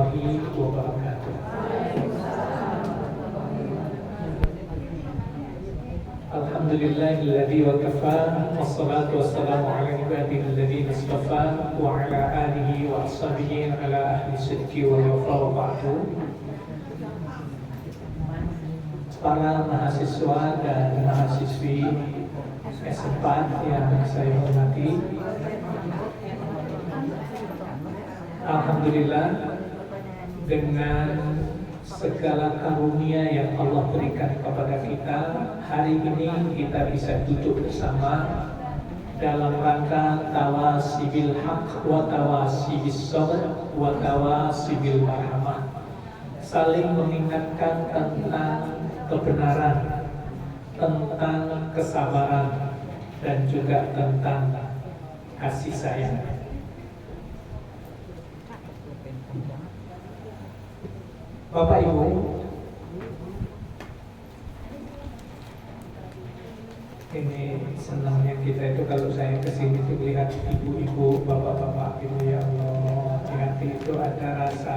warahmatullahi wabarakatuh. Alhamdulillahilladzi wa kafa, wassalatu wassalamu ala ibadihi alladzi istafa wa ala alihi wa ashabihi ala ahli sidqi wal wafa wa ba'du. Para mahasiswa dan mahasiswi S4 yang saya hormati, alhamdulillah dengan segala karunia yang Allah berikan kepada kita, hari ini kita bisa duduk bersama dalam rangka tawasibil haq wa tawasibis sabr wa tawasibil marhamah, saling mengingatkan tentang kebenaran, tentang kesabaran, dan juga tentang kasih sayang. Bapak Ibu, ini senangnya kita itu kalau saya kesini itu melihat ibu-ibu, bapak-bapak itu, ya Allah, di hati itu ada rasa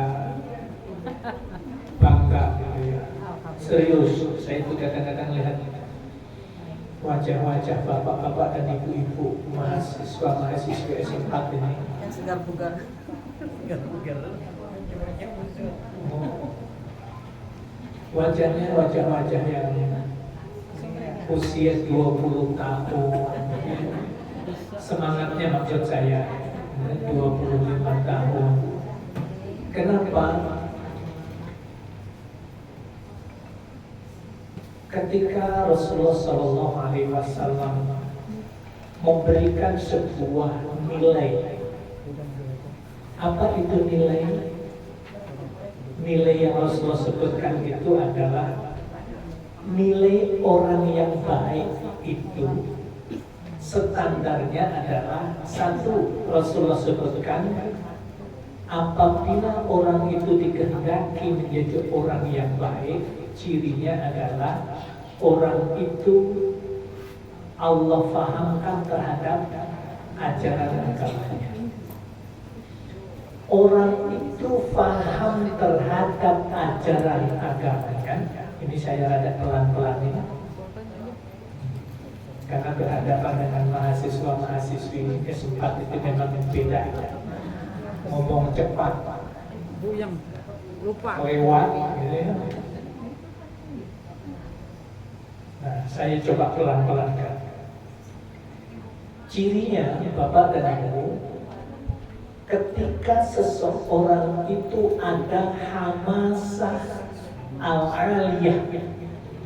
bangga gitu ya. Serius, saya itu kadang-kadang lihat wajah-wajah bapak-bapak dan ibu-ibu mahasiswa-mahasiswa S4 ini yang segar bugar. Wajahnya wajah-wajah yang usia 20 tahun. Semangatnya maksud saya 25 tahun. Kenapa? Ketika Rasulullah SAW memberikan sebuah nilai, apa itu nilai? Nilai yang Rasulullah sebutkan itu adalah nilai orang yang baik itu standarnya adalah satu. Rasulullah sebutkan apabila orang itu dikehendaki menjadi orang yang baik, cirinya adalah orang itu Allah fahamkan terhadap ajaran agamanya. Orang itu faham terhadap ajaran agamanya. Ini saya rada pelan-pelan ini, karena berhadapan dengan mahasiswa-mahasiswi S4 itu memang beda ya. Ngomong cepat, Buyang, lupa. lewat gitu ya. Nah, saya coba pelan-pelan kan. Cirinya Bapak dan Ibu, ketika seseorang itu ada hamasah al-aliyah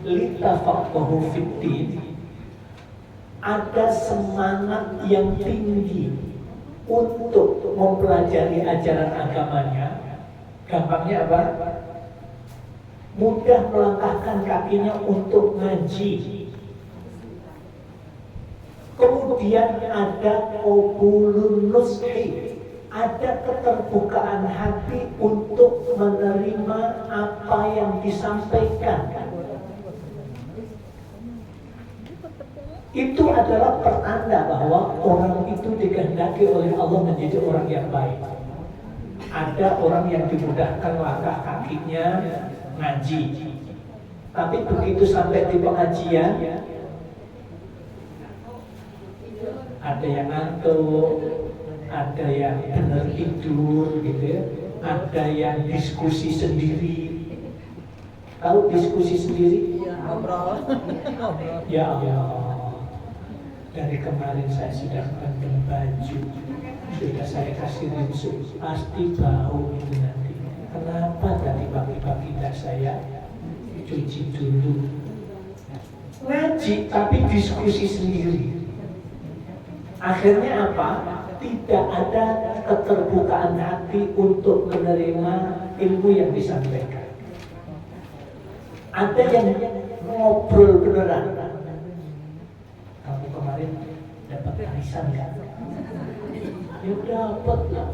litafaqahu fiddin, ada semangat yang tinggi untuk mempelajari ajaran agamanya. Gampangnya apa? Mudah melangkahkan kakinya untuk ngaji. Kemudian ada qabulun nushi, ada keterbukaan hati untuk menerima apa yang disampaikan. Itu adalah pertanda bahwa orang itu dikehendaki oleh Allah menjadi orang yang baik. Ada orang yang dimudahkan langkah kakinya ngaji, tapi begitu sampai di pengajian ada yang ngantuk, ada yang benar tidur gitu ya, ada yang diskusi sendiri. Tahu diskusi sendiri? Iya, ngobrol. Ya Allah, dari kemarin saya sudah mendem baju, sudah saya kasih rinso, pasti bau itu nanti. Kenapa tadi pagi-pagi tidak saya cuci dulu? Ngaji tapi diskusi sendiri. Akhirnya apa? Tidak ada keterbukaan hati untuk menerima ilmu yang disampaikan. Ada yang ngobrol beneran. Kamu kemarin dapat arisan nggak? Ya dapat lah.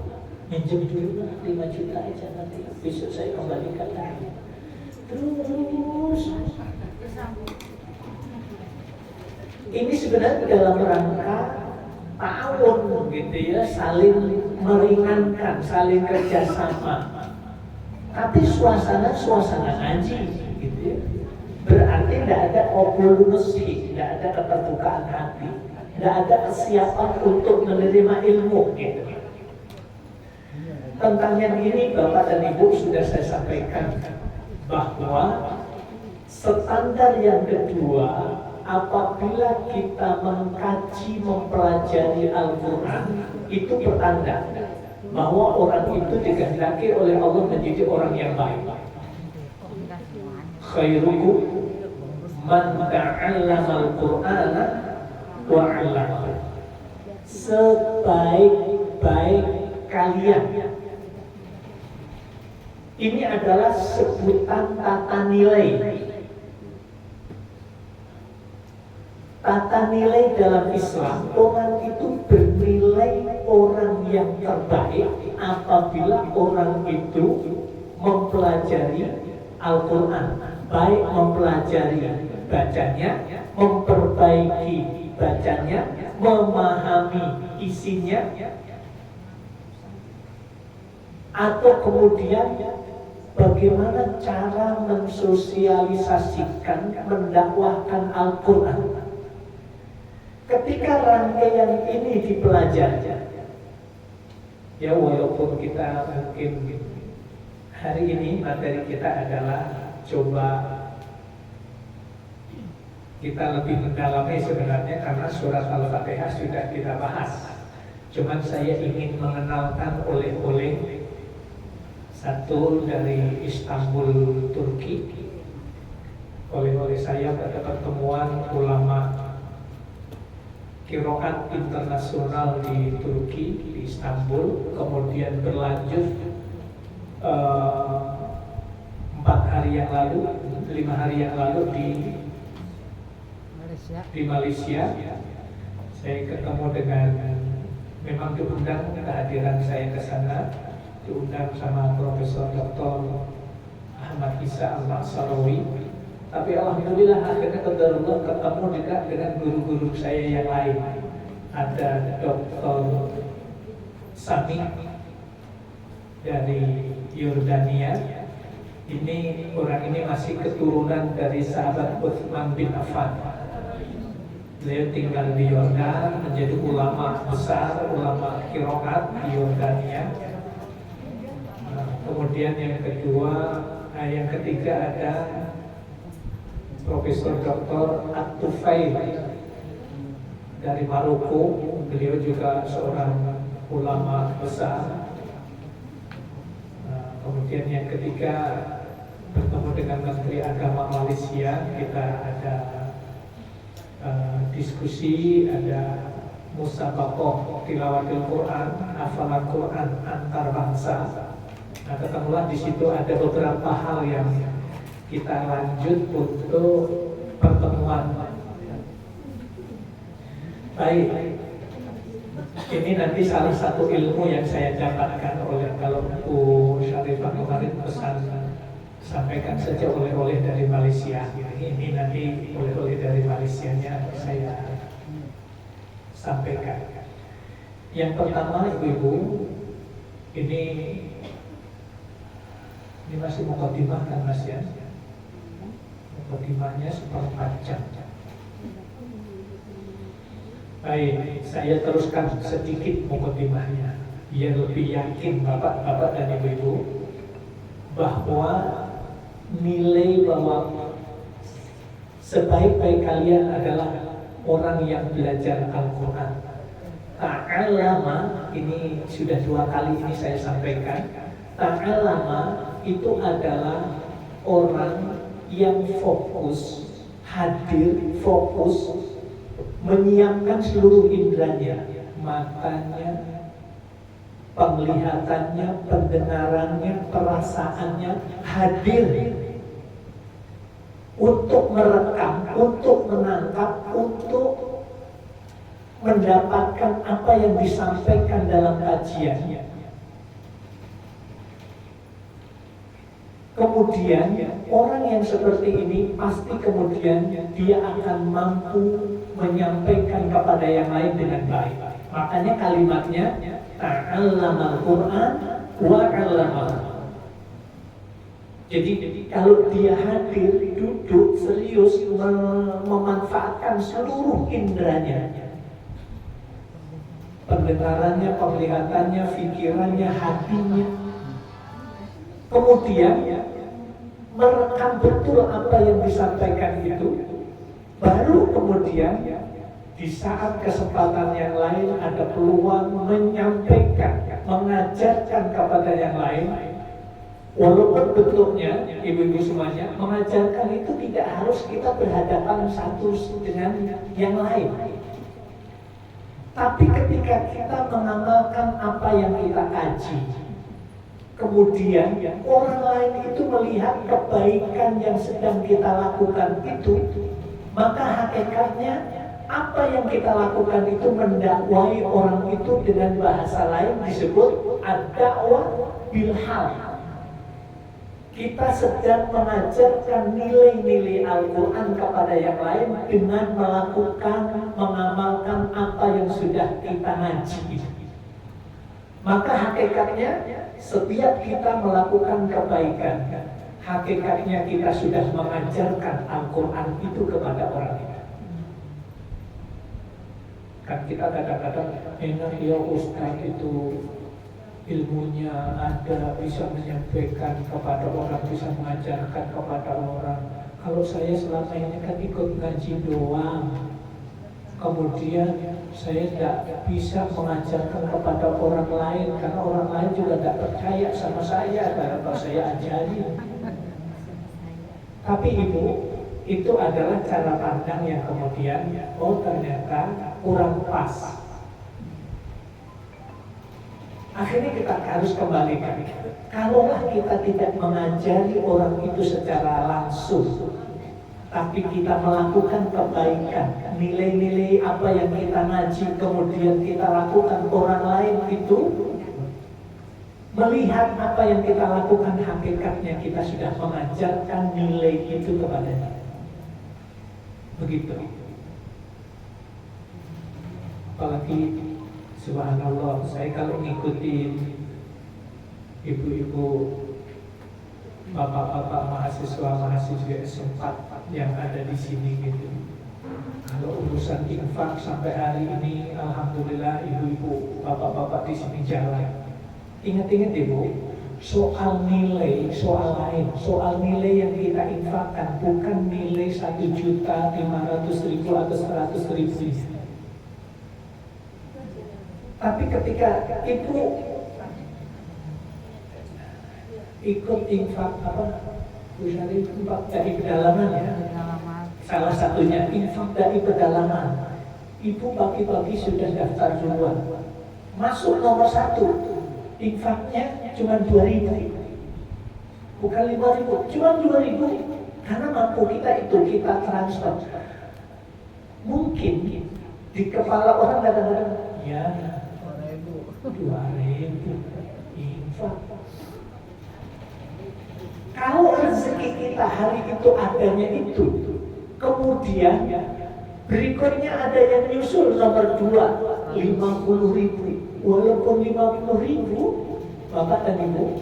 Minjem dulu 5 juta aja, nanti besok saya kembalikan lagi. Terus ini sebenarnya dalam rangka ta'awun gitu ya, saling meringankan, saling kerjasama. Tapi suasana ngaji gitu ya. Berarti tidak ada obulunusi, tidak ada keterbukaan hati, tidak ada kesiapan untuk menerima ilmu gitu. Tentang yang ini Bapak dan Ibu sudah saya sampaikan bahwa standar yang kedua, apabila kita mengkaji, mempelajari Al-Quran, itu pertanda bahwa orang itu dikehendaki oleh Allah menjadi orang yang baik. Khairukum man ta'allama al-Qur'ana wa 'allamahu. Sebaik-baik kalian. Ini adalah sebutan tata nilai. Tata nilai dalam Islam, orang itu bernilai orang yang terbaik apabila orang itu mempelajari Al-Quran, baik mempelajari bacanya, memperbaiki bacanya, memahami isinya, atau kemudian bagaimana cara mensosialisasikan, mendakwahkan Al-Quran. Ketika rangkaian ini dipelajari, ya walaupun kita mungkin hari ini materi kita adalah coba kita lebih mendalami sebenarnya karena surat Al-Fatihah sudah kita bahas. Cuman saya ingin mengenalkan oleh-oleh satu dari Istanbul, Turki. Oleh-oleh saya pada pertemuan ulama Qiraat internasional di Turki, di Istanbul, kemudian berlanjut 5 hari yang lalu di Malaysia. Saya ketemu dengan, memang diundang kehadiran saya ke sana, diundang sama Profesor Dr. Ahmad Isa Al-Maksarawi. Tapi alhamdulillah akhirnya ketemu juga dengan guru-guru saya yang lain. Ada Dr. Sami dari Yordania. Orang ini masih keturunan dari sahabat Utsman bin Affan. Beliau tinggal di Yordan, menjadi ulama besar, ulama qiraat di Yordania. Kemudian yang ketiga ada Profesor Dr. At-Tufail dari Maroko. Beliau juga seorang ulama besar. Kemudian yang ketiga bertemu dengan Menteri Agama Malaysia. Kita ada diskusi, ada musabaqah tilawatil Quran, hafalan Quran antar bangsa. Nah, ketemulah di situ ada beberapa hal yang kita lanjut untuk pertemuan. Baik, ini nanti salah satu ilmu yang saya dapatkan oleh, kalau Bu Syarifah kemarin pesan sampaikan saja oleh-oleh dari Malaysia. Ini nanti oleh-oleh dari Malaysianya saya sampaikan. Yang pertama, Ibu-ibu, ini masih mukadimah kan Mas ya? Mukadimahnya seperempat jam. Baik, saya teruskan sedikit mukadimahnya biar lebih yakin Bapak-bapak dan Ibu-ibu bahwa nilai bahwa sebaik-baik kalian adalah orang yang belajar Al-Quran. Ta'allama, ini sudah 2 kali ini saya sampaikan. Ta'allama itu adalah orang yang fokus, hadir, fokus, menyiapkan seluruh indranya, matanya, penglihatannya, pendengarannya, perasaannya, hadir untuk merekam, untuk menangkap, untuk mendapatkan apa yang disampaikan dalam kajian. Kemudian orang yang seperti ini pasti kemudian dia akan mampu menyampaikan kepada yang lain dengan baik. Makanya kalimatnya ta'allamal Qur'an wa 'allamahu. Jadi kalau dia hadir, duduk, serius, memanfaatkan seluruh inderanya, pendengarannya, penglihatannya, pikirannya, hatinya, kemudian merekam betul apa yang disampaikan itu, baru kemudian di saat kesempatan yang lain ada peluang menyampaikan, mengajarkan kepada yang lain. Walaupun bentuknya, ibu-ibu semuanya, mengajarkan itu tidak harus kita berhadapan satu dengan yang lain. Tapi ketika kita mengamalkan apa yang kita kaji, kemudian orang lain itu melihat kebaikan yang sedang kita lakukan itu, maka hakikatnya apa yang kita lakukan itu mendakwai orang itu, dengan bahasa lain disebut ad-da'wah bil-hal. Kita sedang mengajarkan nilai-nilai Al-Quran kepada yang lain dengan melakukan, mengamalkan apa yang sudah kita ngaji. Maka hakikatnya setiap kita melakukan kebaikan, hakikatnya kita sudah mengajarkan Al-Quran itu kepada orang lain. Kan kita kadang-kadang enak ya Ustaz itu ilmunya ada, bisa menyampaikan kepada orang, bisa mengajarkan kepada orang. Kalau saya selama ini kan ikut ngaji doang, kemudian saya tidak bisa mengajarkan kepada orang lain, karena orang lain juga tidak percaya sama saya kalau saya ajari. Tapi ibu, itu adalah cara pandang yang kemudian oh ternyata kurang pas. Akhirnya kita harus kembalikan. Kalaulah kita tidak mengajari orang itu secara langsung, tapi kita melakukan kebaikan, nilai-nilai apa yang kita ngaji, kemudian kita lakukan, orang lain itu melihat apa yang kita lakukan, hakikatnya kita sudah mengajarkan nilai itu kepadanya. Begitu. Apalagi subhanallah, saya kalau ngikutin ibu-ibu, bapak-bapak mahasiswa-mahasiswa S4 yang ada di sini gitu. Kalau urusan infak sampai hari ini, alhamdulillah ibu-ibu, bapak-bapak di sini jalan. Ingat-ingat ibu, soal nilai, soal lain, soal nilai yang kita infakkan bukan nilai 1.500.000 atau 100.000. Tapi ketika ibu ikut infak dari infak dari pedalaman ya, salah satunya infak dari pedalaman, ibu pagi-pagi sudah daftar duluan, masuk nomor 1, infaknya cuma 2.000, bukan 5.000, cuma 2.000, karena mampu kita itu kita transfer. Mungkin di kepala orang kadang-kadang ya 2.000 infak. Kalau rezeki kita hari itu adanya itu, kemudian berikutnya ada yang nyusul nomor 2, 50.000. Walaupun 50.000, Bapak dan Ibu,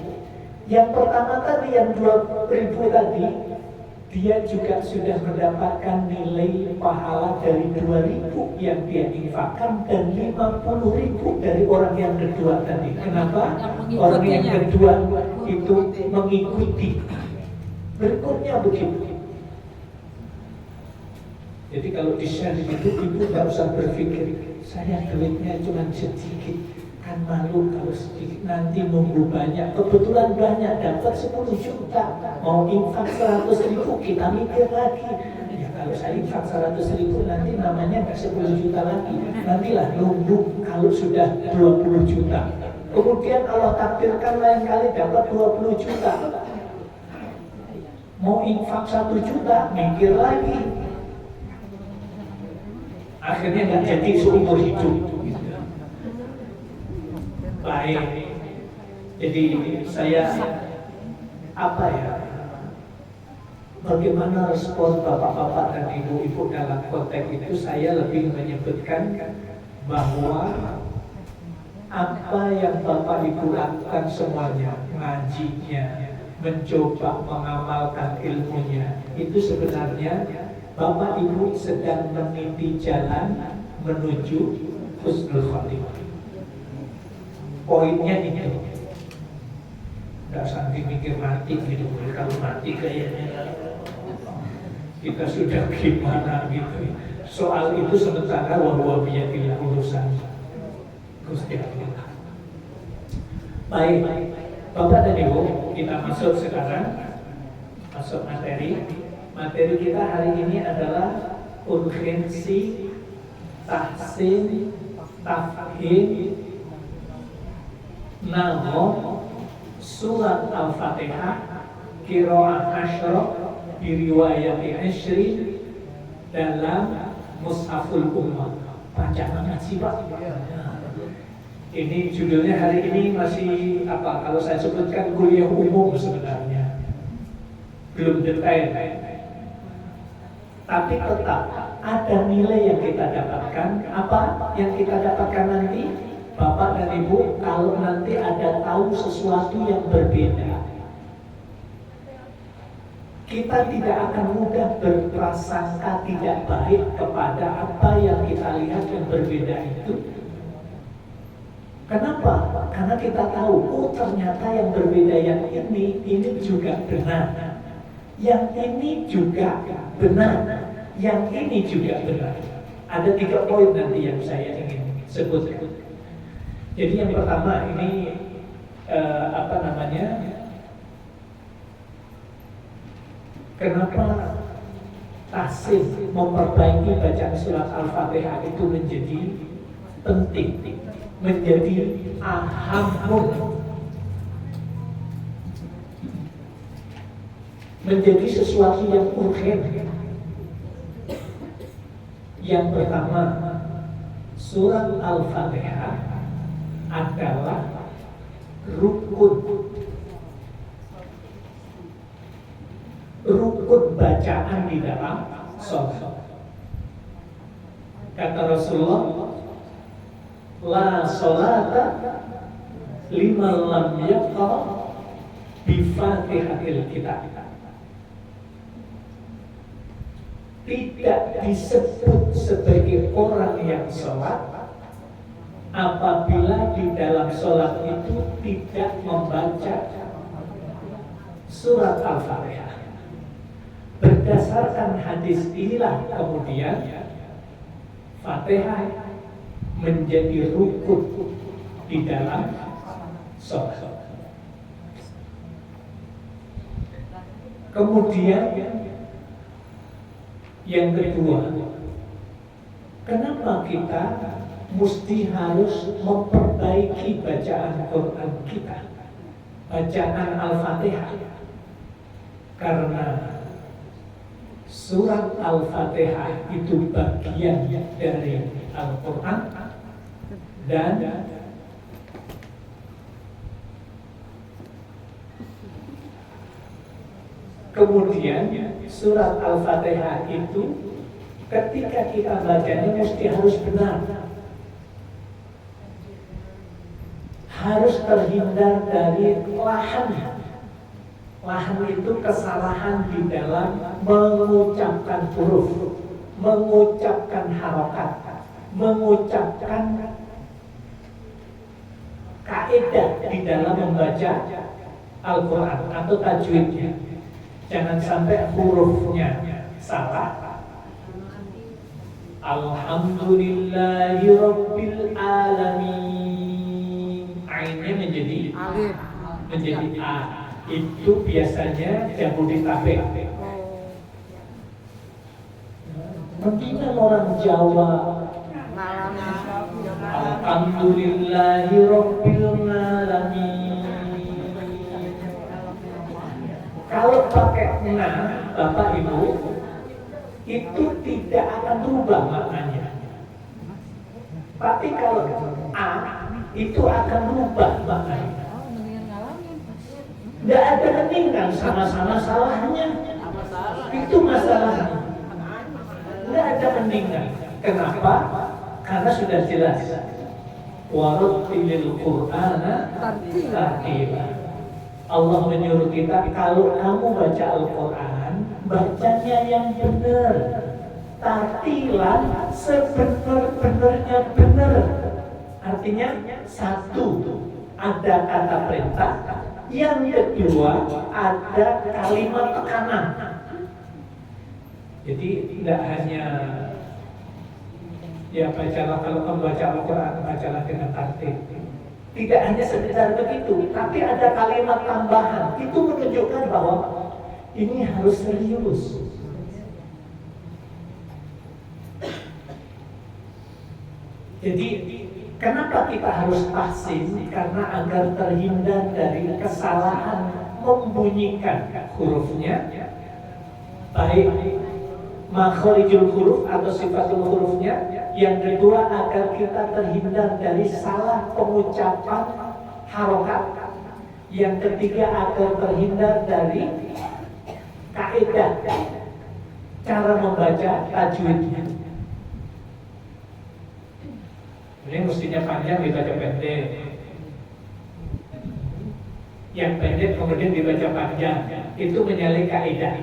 yang pertama tadi yang 2.000 tadi, dia juga sudah mendapatkan nilai pahala dari 2.000 yang dia infakkan dan 50.000 dari orang yang kedua tadi. Kenapa? Orang yang kedua itu mengikuti. Berikutnya begitu. Jadi kalau di-share itu, ibu tidak usah berpikir saya duitnya cuma sedikit, kan malu kalau sedikit, nanti nunggu banyak. Kebetulan banyak, dapat 10 juta, mau infak 100.000, kita mikir lagi. Ya kalau saya infak 100.000 nanti namanya nggak 10 juta lagi. Nantilah nunggu kalau sudah 20 juta. Kemudian Allah takdirkan lain kali dapat 20 juta. Mau infak 1 juta, mikir lagi. Akhirnya nggak jadi seumur hidup. Baik. Jadi saya bagaimana respon bapak-bapak dan ibu-ibu dalam konteks itu, saya lebih menyebutkan bahwa apa yang bapak ibu lakukan semuanya, ngajinya, mencoba mengamalkan ilmunya, itu sebenarnya Bapak Ibu sedang meniti jalan menuju husnul khotimah. Poinnya itu. Nggak sampai mikir mati gitu. Kalau mati kayaknya kita sudah gimana gitu. Soal itu sementara wa biyadillah urusan Gusti Allah. Baik, Bapak dan Ibu, kita masuk sekarang, masuk materi. Materi kita hari ini adalah urgensi tahsin, tafhim, nama surat Al-Fatihah, qiraah asyra, diriwayati asyri dalam Mushaful Ummah. Bacaan ngaji Pak. Ini judulnya hari ini masih apa? Kalau saya sebutkan kuliah umum sebenarnya, belum detail. Tapi tetap ada nilai yang kita dapatkan. Apa yang kita dapatkan nanti, Bapak dan Ibu, kalau nanti ada tahu sesuatu yang berbeda, kita tidak akan mudah berprasangka tidak baik kepada apa yang kita lihat yang berbeda itu. Kenapa? Karena kita tahu, oh ternyata yang berbeda yang ini juga benar. Yang ini juga benar. Yang ini juga benar. Ada 3 poin nanti yang saya ingin sebut. Jadi yang pertama ini kenapa tahsin memperbaiki bacaan surat Al-Fatihah itu menjadi penting, menjadi ahamun, menjadi sesuatu yang urgen. Yang pertama, surat Al-Fatihah adalah rukun bacaan di dalam sholat. Kata Rasulullah, la sholata liman lam yaqra bi Fatihatil Kitab. Tidak disebut sebagai orang yang sholat apabila di dalam sholat itu tidak membaca surat Al-Fatihah. Berdasarkan hadis inilah kemudian Fatihah menjadi rukun di dalam sholat. Kemudian yang kedua, kenapa kita mesti harus memperbaiki bacaan Quran kita, bacaan Al-Fatihah? Karena surat Al-Fatihah itu bagian dari Al-Quran dan kemudian surat Al-Fatihah itu ketika kita bacanya mesti harus benar, harus terhindar dari lahan. Lahan itu kesalahan di dalam mengucapkan huruf, mengucapkan harokat, mengucapkan kaidah di dalam membaca Al-Quran atau tajwidnya. Jangan sampai hurufnya salah. Alhamdulillahi Rabbil Alamin. Ainnya menjadi alif, menjadi a. Itu biasanya Jabodetabek. Mungkin orang Jawa Alhamdulillahi Rabbil Alamin. Kalau pakai na, Bapak Ibu, itu tidak akan berubah maknanya. Tapi kalau a, itu akan berubah maknanya. Tidak ada meninggal, sama-sama salahnya. Itu masalahnya. Tidak ada meninggal. Kenapa? Karena sudah jelas. Warattilil Qur'ana tartila. Allah menyuruh kita, kalau kamu baca Al-Quran, bacanya yang benar, tartilan sebenar-benarnya benar. Artinya satu, ada kata perintah, yang kedua ada kalimat tekanan. Jadi tidak hanya ya bacalah, kalau kamu baca Al-Quran, bacalah dengan tertib. Tidak hanya sekedar begitu, tapi ada kalimat tambahan. Itu menunjukkan bahwa ini harus serius. Jadi kenapa kita harus tahsin? Karena agar terhindar dari kesalahan membunyikan hurufnya, baik makhorijul huruf atau sifatul hurufnya. Yang kedua, agar kita terhindar dari salah pengucapan harokat. Yang ketiga, agar terhindar dari kaidah cara membaca tajwidnya. Ini mestinya panjang dibaca pendek, yang pendek kemudian dibaca panjang. Itu menyalahi kaidah.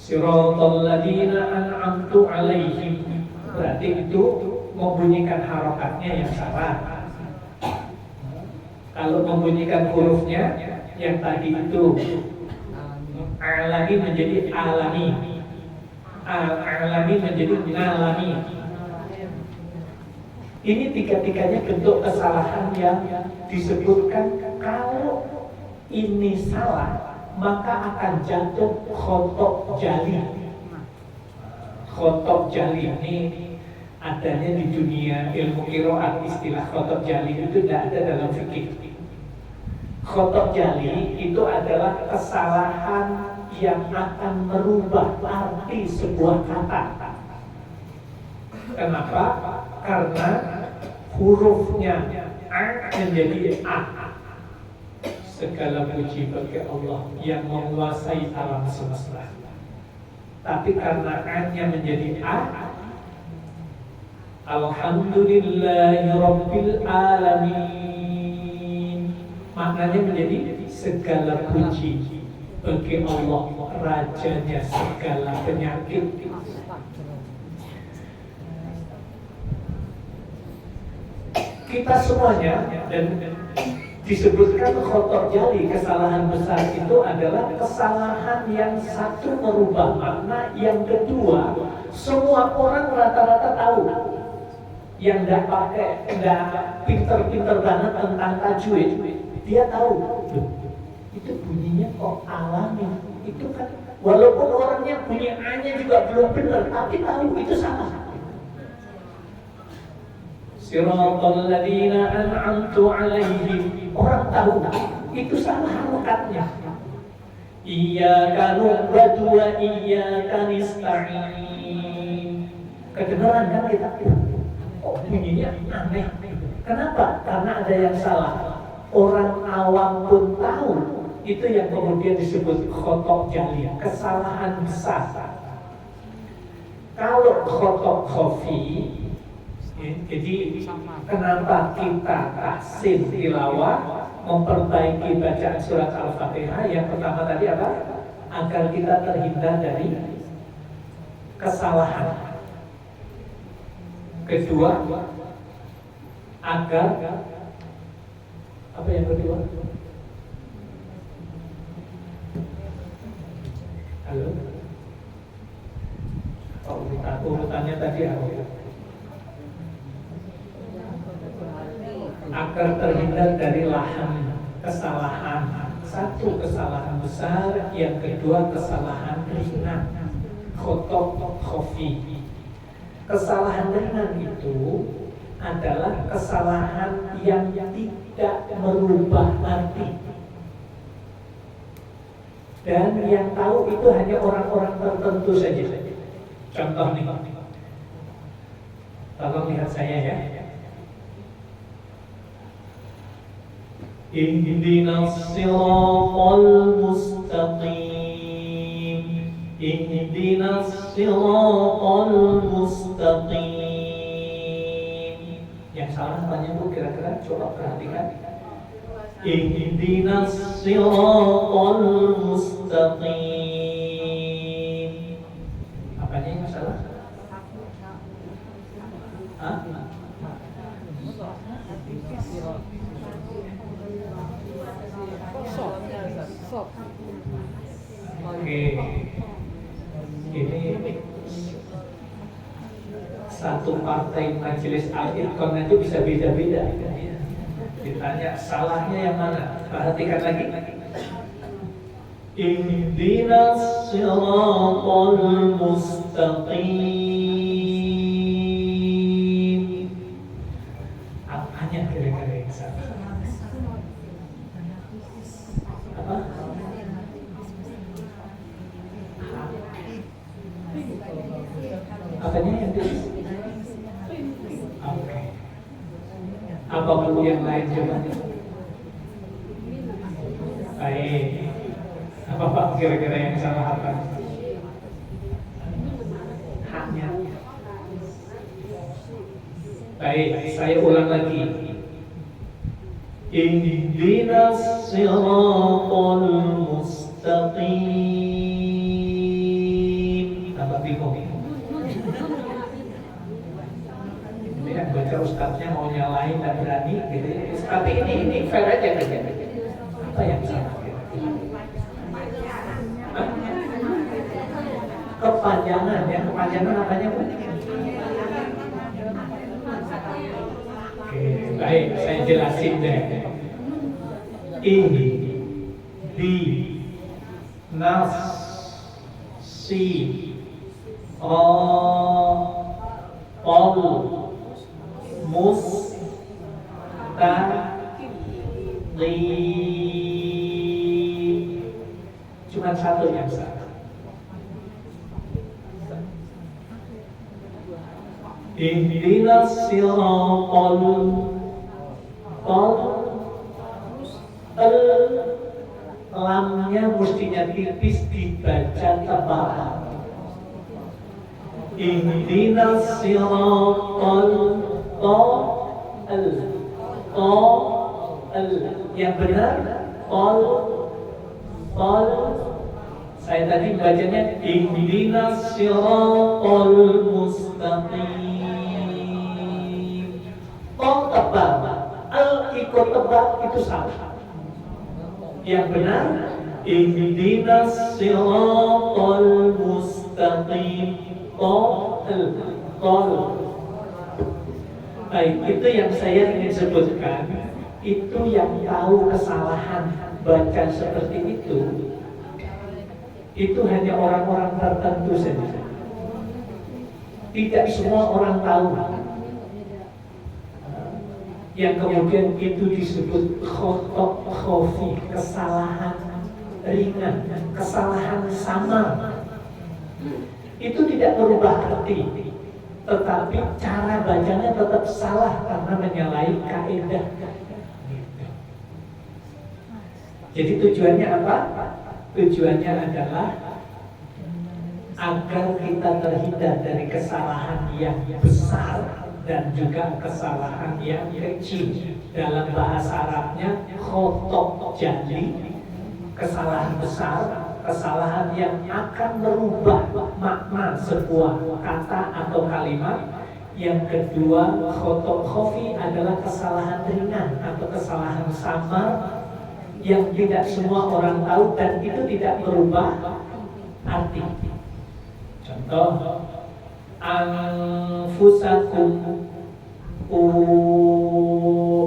Siratal ladzina an'amtu 'alaihim, berarti itu membunyikan harokatnya yang salah. Kalau membunyikan hurufnya yang tadi itu alami menjadi alami, alami menjadi ngalami. Ini tiga-tiganya bentuk kesalahan yang disebutkan. Kalau ini salah, maka akan jatuh khotok jali. Khotok jali ini adanya di dunia ilmu qiraat. Istilah khotok jali itu tidak ada dalam fikih. Khotok jali itu adalah kesalahan yang akan merubah arti sebuah kata. Kenapa? Karena hurufnya A menjadi A. Segala puji bagi Allah yang menguasai alam semesta. Tapi karena A-nya menjadi A, Alhamdulillahi Rabbil Alamin, maknanya menjadi segala puji bagi Allah, rajanya segala penyakit. Kita semuanya, dan disebutkan khotok jali, kesalahan besar itu adalah kesalahan yang satu merubah makna, yang kedua semua orang rata-rata tahu. Yang tidak pakai, tidak pinter-pinter banget tentang tajwid, dia tahu itu bunyinya kok alami. Itu kan walaupun orangnya bunyi A-nya juga belum benar, tapi tahu itu salah. Siratal ladzina an'amtu 'alaihim, orang tahu itu salah harokatnya. Iyyaka na'budu wa iyyaka nasta'in. Kedengaran kan kita? Oh, bunyinya aneh. Kenapa? Karena ada yang salah. Orang awam pun tahu. Itu yang kemudian disebut khotok jali, kesalahan besar. Kalau khotok khafi, jadi kenapa kita tahsin tilawah, memperbaiki bacaan surat Al-Fatihah? Yang pertama tadi apa? Agar kita terhindar dari kesalahan. Kedua, agar apa yang kedua? Halo? Urutannya tadi apa? Agar terhindar dari lahan kesalahan. Satu, kesalahan besar. Yang kedua, kesalahan ringan, khotok khafi. Kesalahan ringan itu adalah kesalahan yang tidak merubah arti, dan yang tahu itu hanya orang-orang tertentu saja. Contoh nih, tolong lihat saya ya. Ihdinas siratal mustaqim, ihdinas siratal mustaqim. Yang salah apanya Bu, kira-kira coba perhatikan. ihdinas siratal mustaqim. Apanya yang salah? Hah? Sop. Oke, ini satu partai majelis al-Iqon itu bisa beda-beda. Ditanya salahnya yang mana? Perhatikan lagi. Ihdinas siratal mustaqim. Apanya kira-kira yang salah? Apa? Apanya yang di? Oke. Apa perlu yang lain coba? Baik. Apa Pak kira-kira yang salah apa? Haknya. Baik, saya ulang lagi. Ihdinas siratal mustaqim. Tambah bingung. Ini yang baca ustadznya mau nyalain dan berani gitu ya. Tapi ini fair aja kan. Apa yang salah? Kepanjangan ya, kepanjangan apanya Bu? Oke, baik, saya jelasin deh. Ini di nas si ol mus ta li, cuma satu yang salah. Ihdinas siratal lamnya mestinya tipis dibaca tebal. Ihdinas siratal yang benar saya tadi bacanya ihdinas siratal mustaqim. Tebal, ikut tebal itu salah. Yang benar ihdinas siratal mustaqim. Baik, itu yang saya ingin sebutkan. Itu yang tahu kesalahan baca seperti itu hanya orang-orang tertentu saja. Tidak semua orang tahu. Yang kemudian itu disebut khofi, kesalahan ringan, kesalahan samar. Itu tidak berubah arti, tetapi cara bacanya tetap salah karena menyalahi kaidah. Jadi tujuannya apa? Tujuannya adalah agar kita terhindar dari kesalahan yang besar dan juga kesalahan yang kecil. Dalam bahasa Arabnya khotok jali, kesalahan besar, kesalahan yang akan merubah makna sebuah kata atau kalimat. Yang kedua, khotok khofi adalah kesalahan ringan atau kesalahan samar yang tidak semua orang tahu dan itu tidak merubah arti. Contoh, anfusakum,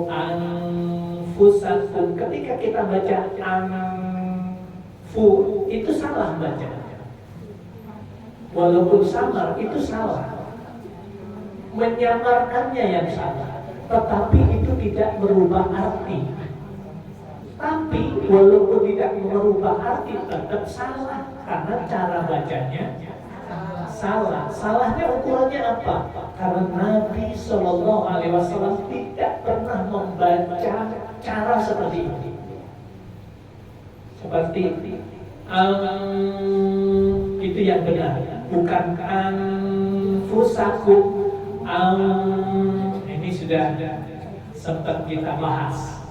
anfusakum. Ketika kita baca anfu, itu salah baca. Walaupun samar, itu salah. Menyamarkannya yang salah, tetapi itu tidak merubah arti. Tapi walaupun tidak merubah arti tetap salah karena cara bacanya salah. Salahnya ukurannya apa? Karena Nabi Shallallahu Alaihi Wasallam tidak pernah membaca cara seperti ini. Seperti itu yang benar, bukan anfusakum. Ini sudah sempat kita bahas.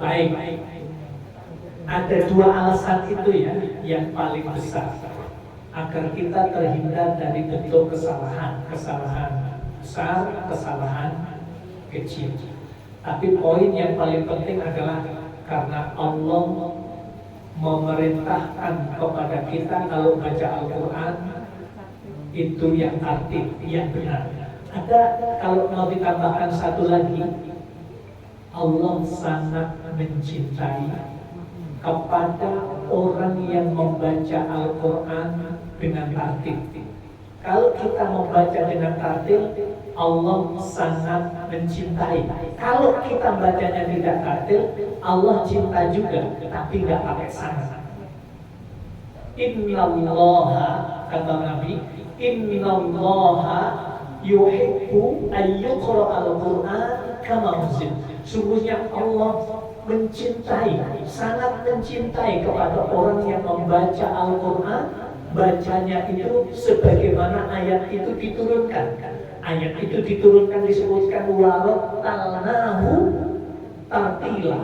Baik, ada dua alasan itu ya yang paling besar agar kita terhindar dari bentuk kesalahan besar, kesalahan kecil. Tapi poin yang paling penting adalah karena Allah memerintahkan kepada kita kalau baca Al-Quran itu yang tertib, yang benar. Ada kalau mau ditambahkan satu lagi, Allah sangat mencintai kepada orang yang membaca Al-Quran dengan tertib. Kalau kita membaca dengan tertib, Allah sangat mencintai. Kalau kita bacanya tidak tertib, Allah cinta juga, tapi nggak pakai sangat. Innallaha, kata Nabi, innallaha yuhibbu ayyuqra al-Quran kama unzil. Sungguhnya Allah mencintai, sangat mencintai kepada orang yang membaca Al-Quran, bacanya itu sebagaimana ayat itu diturunkan. Ayat itu diturunkan disebutkan warattalnahu tartila.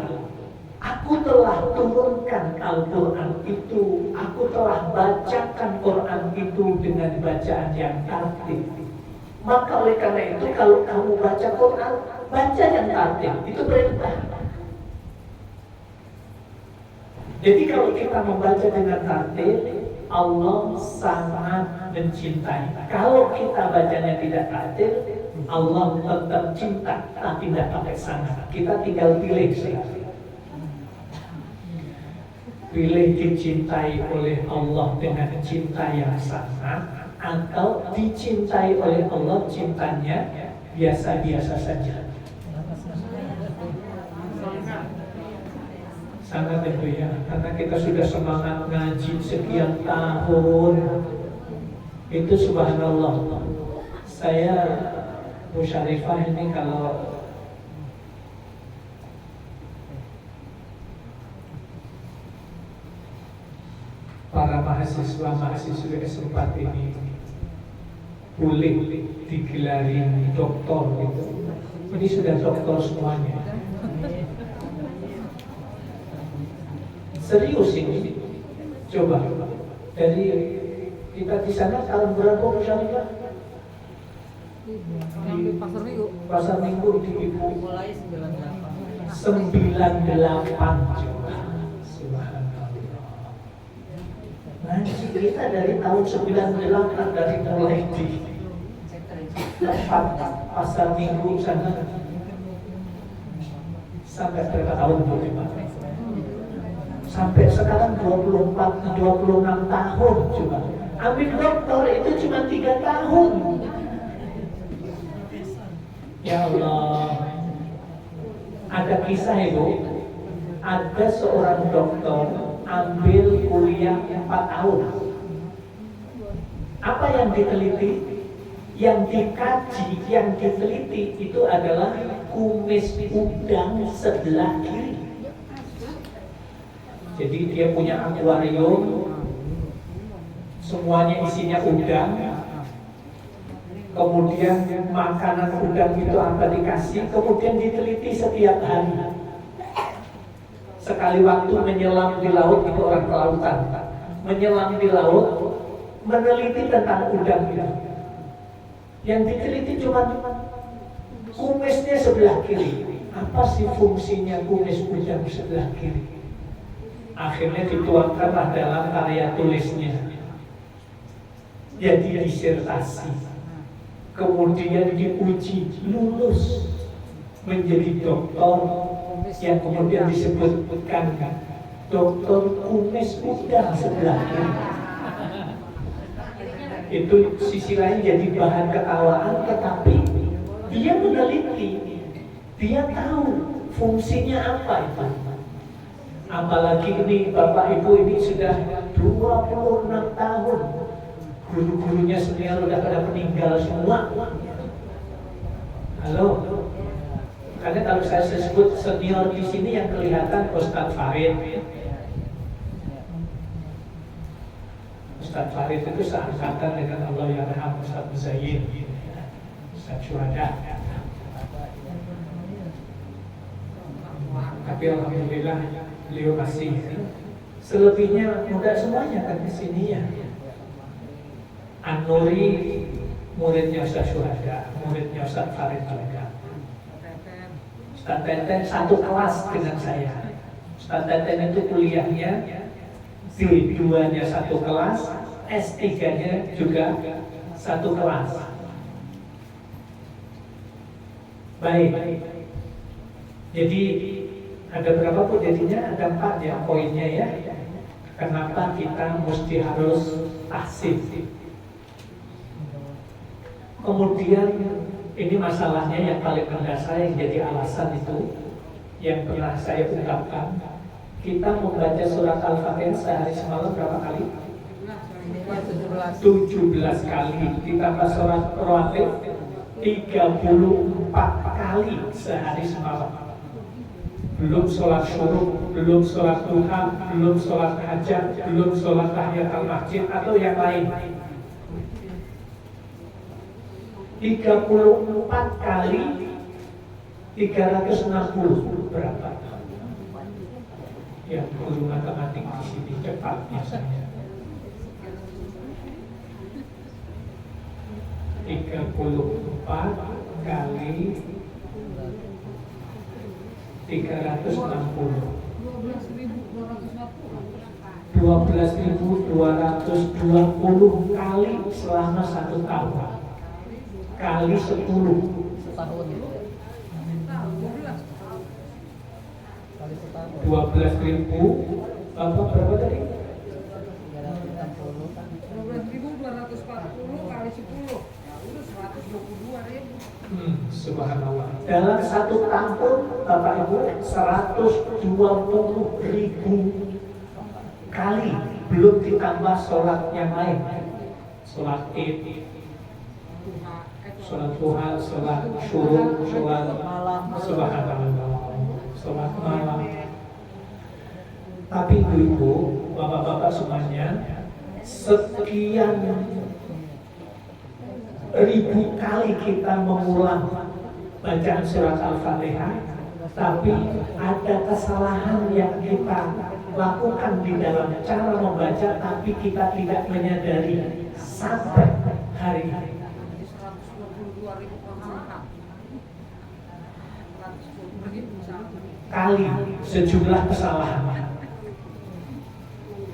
Aku telah turunkan Al-Quran itu, aku telah bacakan Quran itu dengan bacaan yang tertib. Maka oleh karena itu kalau kamu baca Quran, baca yang tertib, itu perintah. Jadi kalau kita membaca dengan tertib, Allah sangat mencintai. Kalau kita bacanya tidak tertib, Allah tetap cinta, tapi tidak pakai sangat. Kita tinggal pilih sekarang. Pilih dicintai oleh Allah dengan cinta yang sangat, atau dicintai oleh Allah cintanya biasa-biasa saja. Sangat itu ya, karena kita sudah semangat ngaji sekian tahun. Itu subhanallah. Saya Musyarifah ini kalau para mahasiswa S4 ini boleh digelarin doktor gitu. Ini sudah doktor semuanya. Serius ini, coba dari kita di sana tahun berapa Musyarifah? Di pasar minggu. Pasar minggu di Ibu. Mulai 98. 98 coba. Subhanallah. Ngaji kita dari tahun 98 dari mulai di tempat pasar minggu sana sampai berapa tahun coba? Sampai sekarang 26 tahun coba. Ambil doktor itu cuma 3 tahun. Ya Allah. Ada kisah Ibu. Ada seorang dokter ambil kuliah 4 tahun. Apa yang diteliti? Yang dikaji, yang diteliti itu adalah kumis udang sebelah kiri. Jadi dia punya akuarium, semuanya isinya udang. Kemudian makanan udang itu apa dikasih, kemudian diteliti setiap hari. Sekali waktu menyelam di laut, itu orang kelautan, menyelam di laut, meneliti tentang udang itu. Yang diteliti cuma kumisnya sebelah kiri. Apa sih fungsinya kumis udang sebelah kiri? Akhirnya dituangkanlah dalam karya tulisnya, jadi disertasi, kemudian diuji, lulus menjadi doktor yang kemudian disebutkan dokter kumis udang sebelah kiri. Itu sisi lain jadi bahan ketawaan, tetapi dia meneliti, dia tahu fungsinya apa itu. Apalagi ini Bapak Ibu ini sudah 26 tahun. Guru-gurunya senior udah pada meninggal semua. Halo. Karena kalau saya sebut senior di sini yang kelihatan Ustadz Farid. Ustadz Farid itu seangkatan dengan Allah Yarham Ustadz Muzayyid, Ustadz Syuhada. Tapi alhamdulillah beliau masih. Selebihnya muda semuanya kan di sini ya. An-Nuri muridnya Ustaz Syuhada, muridnya Ustaz Farid juga. Ustaz Teten satu kelas dengan saya. Ustaz Teten itu kuliahnya D2-nya satu kelas, S3-nya juga satu kelas. Baik. Jadi ada berapa pun jadinya? Ada 4 ya poinnya ya. Kenapa kita mesti harus tahsin? Kemudian ini masalahnya yang paling mendasar yang jadi alasan itu yang pernah saya ungkapkan. Kita membaca surat Al-Fatihah sehari semalam berapa kali? 17 kali. Ditambah surat rawatib 34 kali sehari semalam. Belum sholat syuruk, belum sholat duha, belum sholat hajat, belum sholat tahiyatul masjid atau yang lain. 34 kali 360 berapa? Ya, guru matematik di sini cepat biasanya. 34 kali 360 12.220 kali selama 1 tahun kali 10 setahun gitu ya. Kali setahun. 12.000 apa berapa tadi? 12.240 kali 10. Ya udah 122.000. Subhanallah. Dalam 1 tahun Bapak Ibu 120.000 kali, belum ditambah sholat yang lain, sholat id, sholat duha, sholat syuruk, sholat malam, sholat malam. Tapi ibu-ibu, bapak-bapak semuanya, sekian ribu kali kita mengulang bacaan surat Al-Fatihah, tapi ada kesalahan yang kita lakukan di dalam cara membaca, tapi kita tidak menyadari sampai hari ini. Kali sejumlah kesalahan.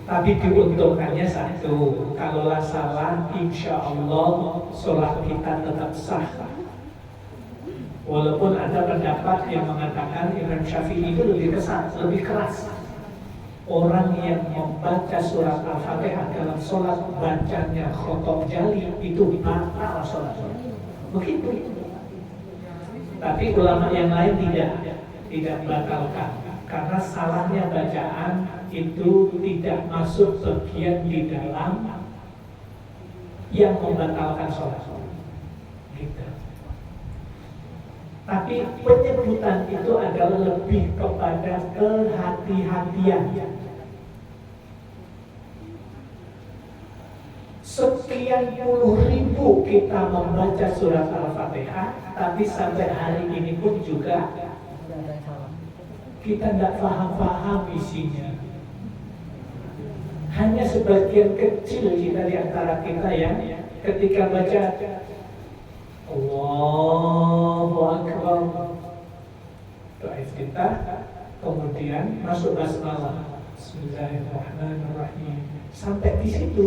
Tapi diuntungkannya satu, kalaulah salah, insya Allah sholat kita tetap sah. Walaupun ada pendapat yang mengatakan Imam Syafi'i itu lebih keras. Orang yang membaca surat Al-Fatihah dalam sholat bacanya khotob jali itu batal sholat. Begitu. Tapi ulama yang lain tidak batalkan, karena salahnya bacaan itu tidak masuk bagian di dalam yang membatalkan sholat. Gitu. Tapi penyebutan itu adalah lebih kepada kehati-hatian. Sekian puluh ribu kita membaca surat Al-Fatihah, tapi sampai hari ini pun juga kita tidak paham isinya. Hanya sebagian kecil kita di antara kita yang ketika baca Allahu Akbar, doa kita, kemudian masuk basmalah, Bismillahirrahmanirrahim. Sampai di situ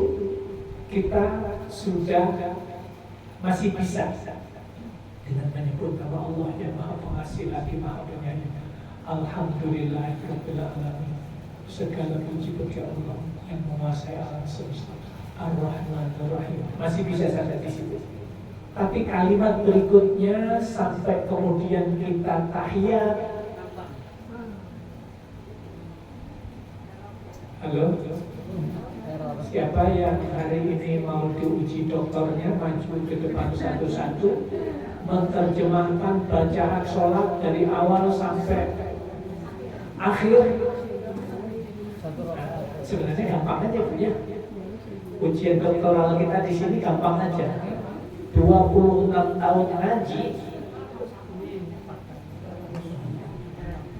kita sudah masih bisa dengan menyebut nama Allah yang Maha Pengasih lagi Maha Penyayang. Alhamdulillahirabbil alamin. Segala puji bagi Allah yang menguasai alam semesta. Ar-Rahmanir-Rahim. Masih bisa sampai di situ. Tapi kalimat berikutnya sampai kemudian kita tahiyat. Halo? Siapa yang hari ini mau diuji doktornya, maju ke depan satu-satu, menerjemahkan bacaan sholat dari awal sampai akhir. Sebenarnya gampang aja Bu ya. Ujian doktoral kita di sini gampang aja. 26 tahun ngaji,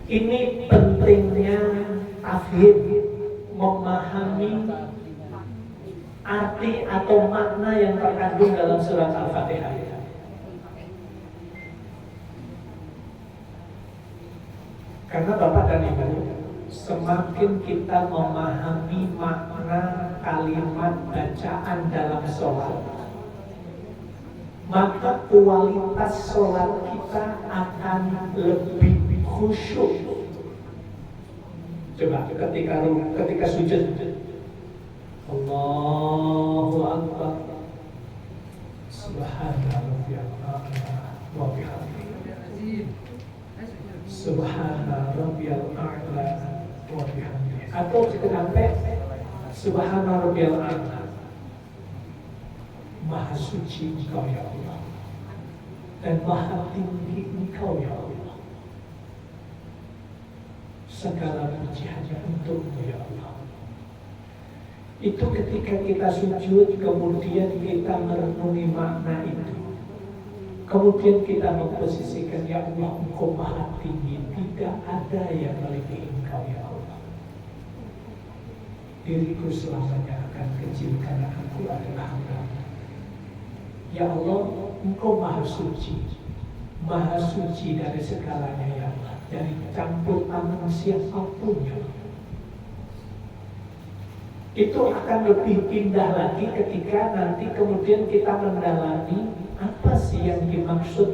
Ini pentingnya tafhim, memahami arti atau makna yang terkandung dalam surat Al-Fatihah. Karena Bapak dan Ibu, semakin kita memahami makna kalimat bacaan dalam sholat, maka kualitas sholat kita akan lebih khusyuk. Coba ketika sujud, Allahu Akbar, Subhanallah wa bihamdihi, Subhana rabbiyal a'la wa bihamdihi. Atau sampai Subhana rabbiyal a'la, Maha suci Engkau ya Allah, dan Maha tinggi Engkau ya Allah. Segala puji hanya untukmu ya Allah. Itu ketika kita sujud, kemudian kita merenungi makna itu. Kemudian kita memposisikan, ya Allah, Engkau Maha tinggi, tidak ada yang melebihi Engkau ya Allah. Diriku selamanya akan kecil karena aku adalah hamba-Mu. Ya Allah, Engkau Maha suci dari segalanya ya Allah, dari campur tangan siapapun ya Allah. Itu akan lebih indah lagi ketika nanti kemudian kita mendalami apa sih yang dimaksud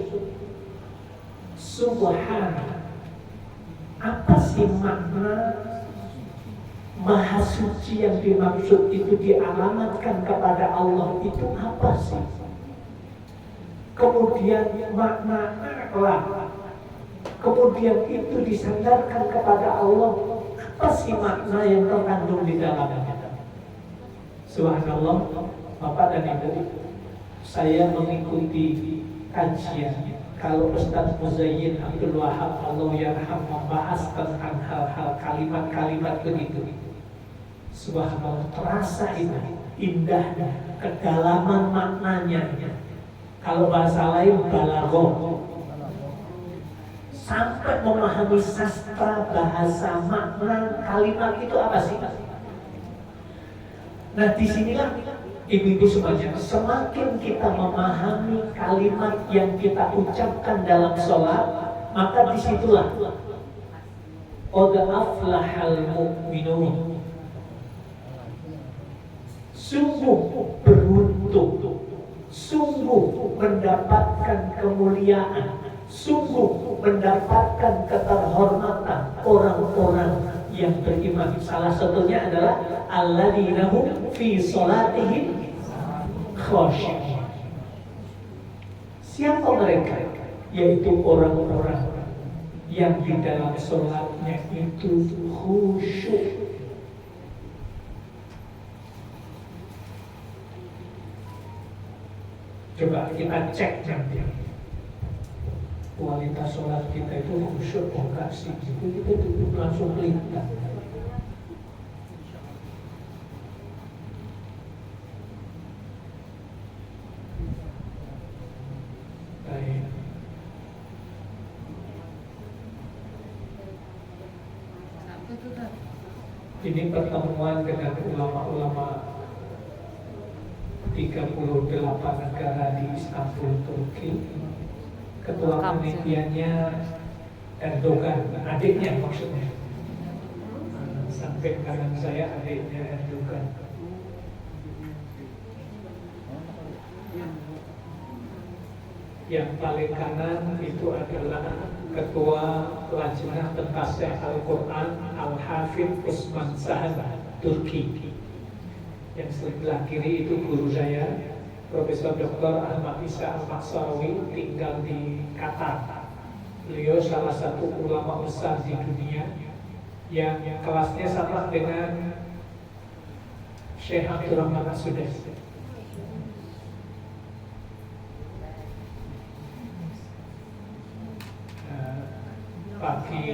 Subhana. Apa sih makna Maha suci yang dimaksud itu dialamatkan kepada Allah itu apa sih? Kemudian makna a'la, kemudian itu disandarkan kepada Allah. Apa sih makna yang terkandung di dalamnya? Subhanallah, Bapak dan Ibu, saya mengikuti kajian. Kalau Ustaz Muzayyin Abdul Wahab Allah yarham membahas tentang hal-hal kalimat-kalimat begitu, subhanallah, terasa itu indahnya, kedalaman maknanya. Kalau bahasa lain balaghah, sampai memahami sastra bahasa makna kalimat itu apa sih? Nah, disinilah ibu-ibu semuanya, semakin kita memahami kalimat yang kita ucapkan dalam sholat, maka disitulah qad aflahal mu'minun, sungguh beruntung, sungguh mendapatkan kemuliaan, sungguh mendapatkan keterhormatan orang-orang yang beriman. Salah satunya adalah alladzina hum fi sholatihim khashi'un. Siapa mereka? Yaitu orang-orang yang di dalam sholatnya itu khusyuk. Coba kita cek nanti kualitas sholat kita itu khusyuk enggak sih? Itu kita langsung kelihatan. Baik. Ini pertemuan dengan ulama-ulama 38 negara di Istanbul, Turki. Ketua penelitiannya Erdogan, adiknya maksudnya. Sampai kanan saya adiknya Erdogan. Yang paling kanan itu adalah Ketua Lajnah Pentasih Al-Quran Al-Hafidh Usman Sahabah, Turki. Yang sebelah kiri itu guru saya, Profesor Dr. Ahmad Isa Al-Maksarawi, tinggal di Qatar. Beliau salah satu ulama besar di dunia yang kelasnya sama dengan Syekh Abdurrahman As-Sudais. Pagi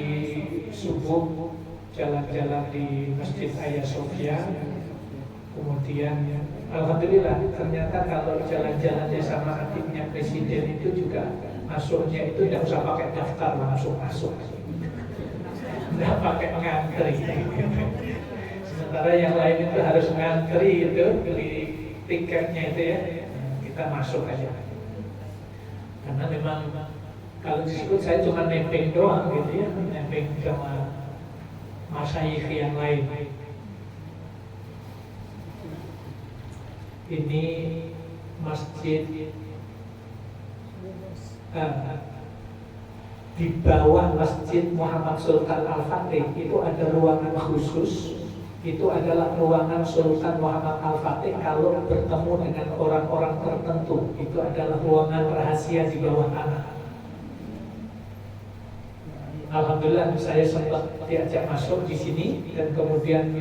subuh jalan-jalan di Masjid Hagia Sophia. Kemudian alhamdulillah ternyata kalau jalan-jalannya sama adiknya presiden itu juga masuknya itu tidak usah pakai daftar, langsung masuk. nggak pakai ngantri. Sementara yang lain itu harus ngantri itu, beli tiketnya itu ya, kita masuk aja. Karena memang kalau disebut saya cuma nebeng doang gitu ya, nebeng sama masyayikh yang lain. Ini masjid di bawah Masjid Muhammad Sultan Al-Fatih itu ada ruangan khusus. Itu adalah ruangan Sultan Muhammad Al-Fatih kalau bertemu dengan orang-orang tertentu. Itu adalah ruangan rahasia di bawah tanah. Alhamdulillah saya sempat diajak masuk di sini, dan kemudian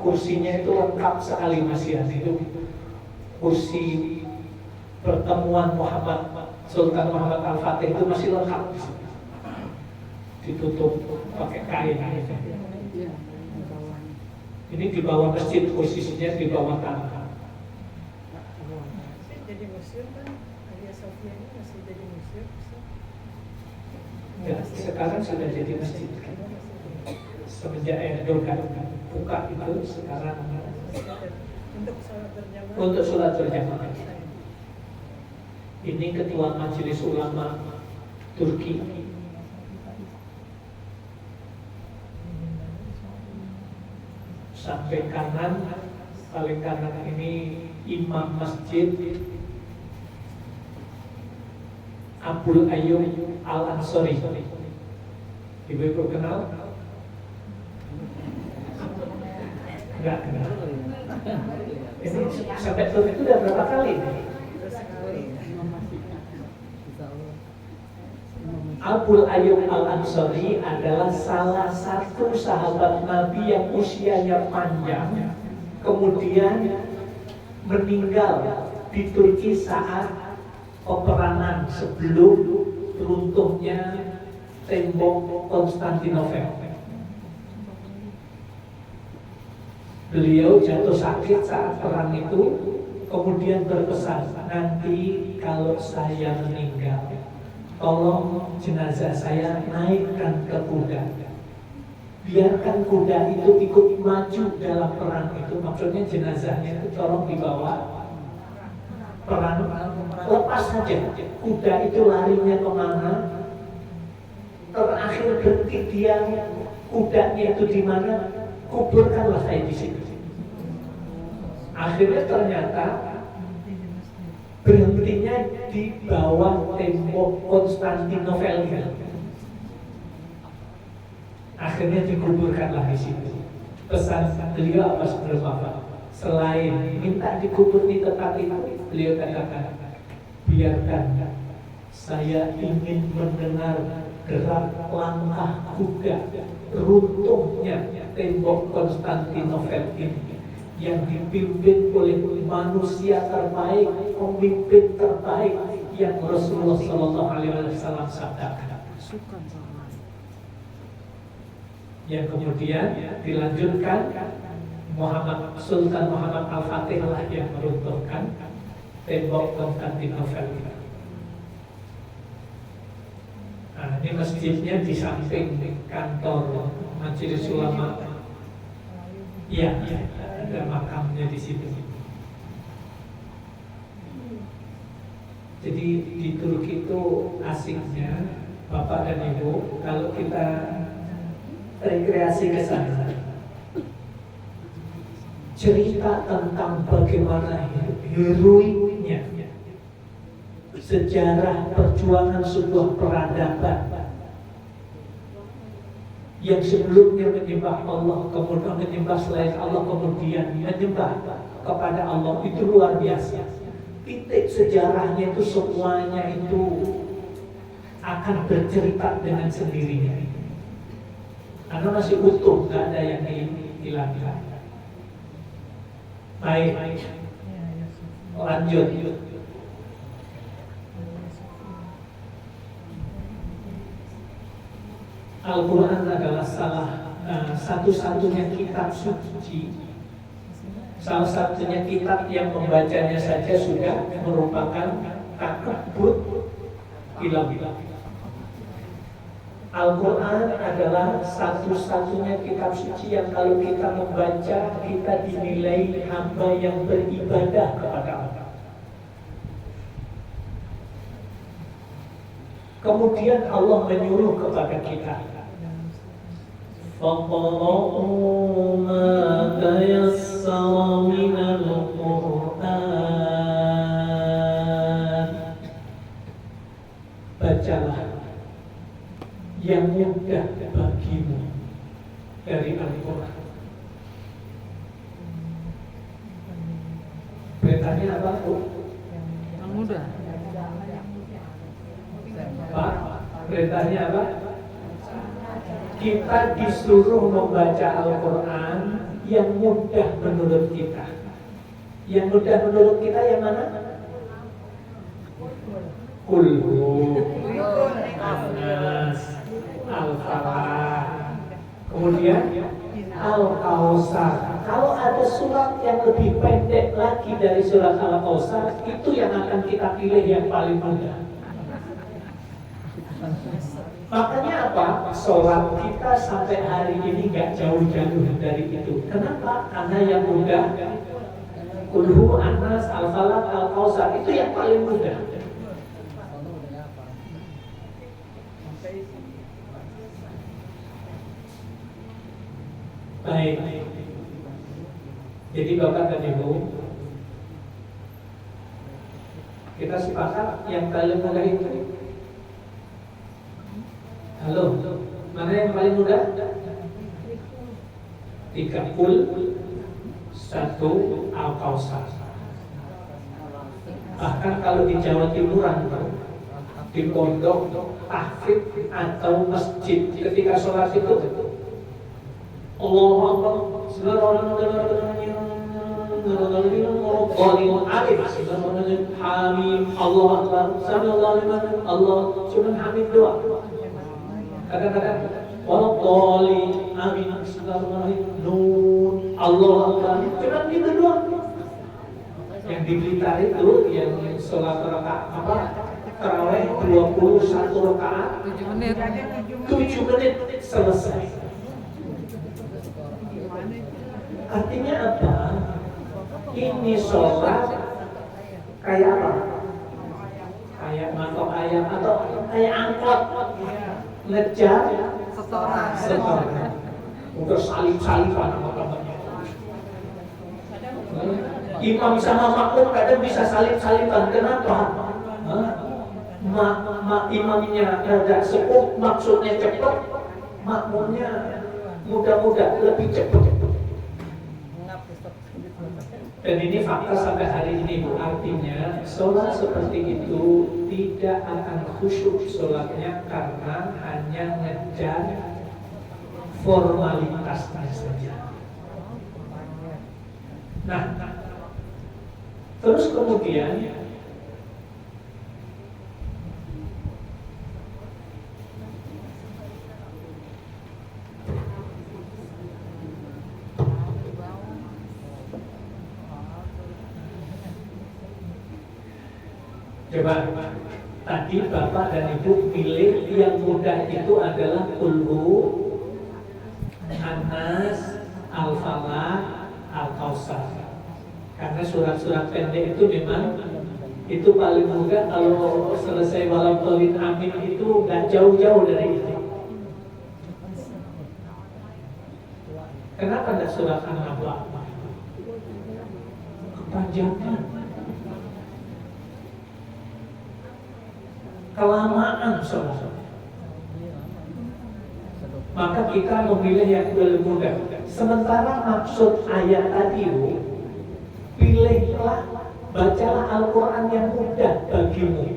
kursinya itu lengkap sekali masih ada. Itu kursi pertemuan Sultan Muhammad Al-Fatih itu masih lengkap, ditutup pakai kain. Ini di bawah masjid, posisinya di bawah tanah. Jadi museum kan, Hagia Sophia ini masih jadi museum. Ya, sekarang sudah jadi masjid. Semenjak Erdogan buka itu sekarang untuk sholat berjamaah. Ini Ketua Majelis Ulama Turki. Sampai kanan, paling kanan ini Imam Masjid Abdul Ayyub Al-Ansari. Ibu kenal? Enggak kenal. Ini sampai tur itu udah berapa kali? Abdul Ayyub Al-Ansari adalah salah satu sahabat Nabi yang usianya panjang, kemudian meninggal di Turki saat peperangan sebelum runtuhnya tembok Konstantinopel. Beliau jatuh sakit saat perang itu, kemudian berpesan, nanti kalau saya meninggal, tolong jenazah saya naikkan ke kuda. Biarkan kuda itu ikut maju dalam perang itu. Maksudnya jenazahnya itu tolong dibawa. Perang lepas saja. Kuda itu larinya kemana? Terakhir berhenti dia, kudanya itu di mana? Kuburkanlah saya di sini. Akhirnya ternyata berhentinya di bawah tembok Konstantinopel. Akhirnya dikuburkanlah di situ. Pesan beliau apa sebelum wafat? Selain minta dikubur di tempat itu, beliau katakan, biarkan saya ingin mendengar gerak langkah kuda runtuhnya tembok Konstantinopel ini, yang dipimpin oleh manusia terbaik, pemimpin terbaik yang Rasulullah SAW sabdakan. Yang kemudian dilanjutkan Sultan Muhammad Al-Fatih lah yang meruntuhkan tembok Konstantinopel. Nah, ini masjidnya di samping kantor Majelis Ulama. Iya, ada makamnya di situ. Jadi di Turki itu asiknya, Bapak dan Ibu, kalau kita rekreasi ke sana, cerita tentang bagaimana heroiknya sejarah perjuangan sebuah peradaban yang sebelumnya menyembah Allah, kemudian menyembah selain Allah, kemudian menyembah kepada Allah, itu luar biasa. Titik sejarahnya itu semuanya itu akan bercerita dengan sendirinya. Karena masih utuh, nggak ada yang hilang-hilang. Baik, lanjut. Al-Quran adalah satu-satunya kitab suci, salah satunya kitab yang membacanya saja sudah merupakan takabut ilah. Al-Quran adalah satu-satunya kitab suci yang kalau kita membaca, kita dinilai hamba yang beribadah kepada Allah. Kemudian Allah menyuruh kepada kita, فَقَرَأُوا مَا تَيَسَّرَ مِنَ الْقُرْآنِ. Bacalah yang mudah bagimu dari Al-Quran. Perintahnya apa, Bu? Yang mudah. Pak, perintahnya apa? Kita disuruh membaca Al-Quran yang mudah menurut kita. Yang mudah menurut kita yang mana? Kulhu, Anas, Al-Falah, kemudian Al-Kausar. Kalau ada surat yang lebih pendek lagi dari surat Al-Kausar, itu yang akan kita pilih yang paling mudah. Makanya apa? Sholat kita sampai hari ini gak jauh-jauh dari itu. Kenapa? Karena yang mudah, Kulhu, Anas, Al-Falah, Al-Kausar, itu yang paling mudah. Baik. Jadi Bapak dan Ibu, kita sepakat yang paling mudah itu. Halo, mana yang paling mudah? 3 Kul, 1 Al-Kausar. Bahkan kalau di Jawa Timuran, di pondok, tahfidz atau masjid, ketika sholat itu Allahu Akbar, Hamid, Allahu Akbar, Sallallahu Alaihi Wasallam, Allah, cuma Hamid doa. Kadang-kadang Walaqali, amin, Bismillahirrahmanirrahim, Nun, Allahu Akbar, cuma gitu doang. Yang di Blitar itu, yang sholat rakaat apa? Tarawih 21 rakaat, 7 menit. 7 menit selesai. Artinya apa? Ini sholat kayak apa? Kayak matok ayam atau kayak angkot ngejar setoran. Untuk salib-saliban imam sama makmum kadang bisa salib-saliban. Kenapa? Imamnya rada sepuh, maksudnya cepat, makmumnya mudah-mudah lebih cepat. Dan ini fakta sampai hari ini, Bu. Artinya sholat seperti itu tidak akan khusyuk sholatnya karena hanya ngejar formalitasnya saja. Nah, terus kemudian coba tadi Bapak dan Ibu pilih yang mudah itu adalah Kulhu, Anas, Al-Falah, Al-Kausar. Karena surat-surat pendek itu memang itu paling mudah. Kalau selesai Walaqalin amin itu gak jauh-jauh dari itu. Kenapa tidak surat An-Naba? Kepanjangan, kelamaan sholat. Maka kita memilih yang lebih mudah. Sementara maksud ayat tadi, pilihlah, bacalah Al-Quran yang mudah bagimu.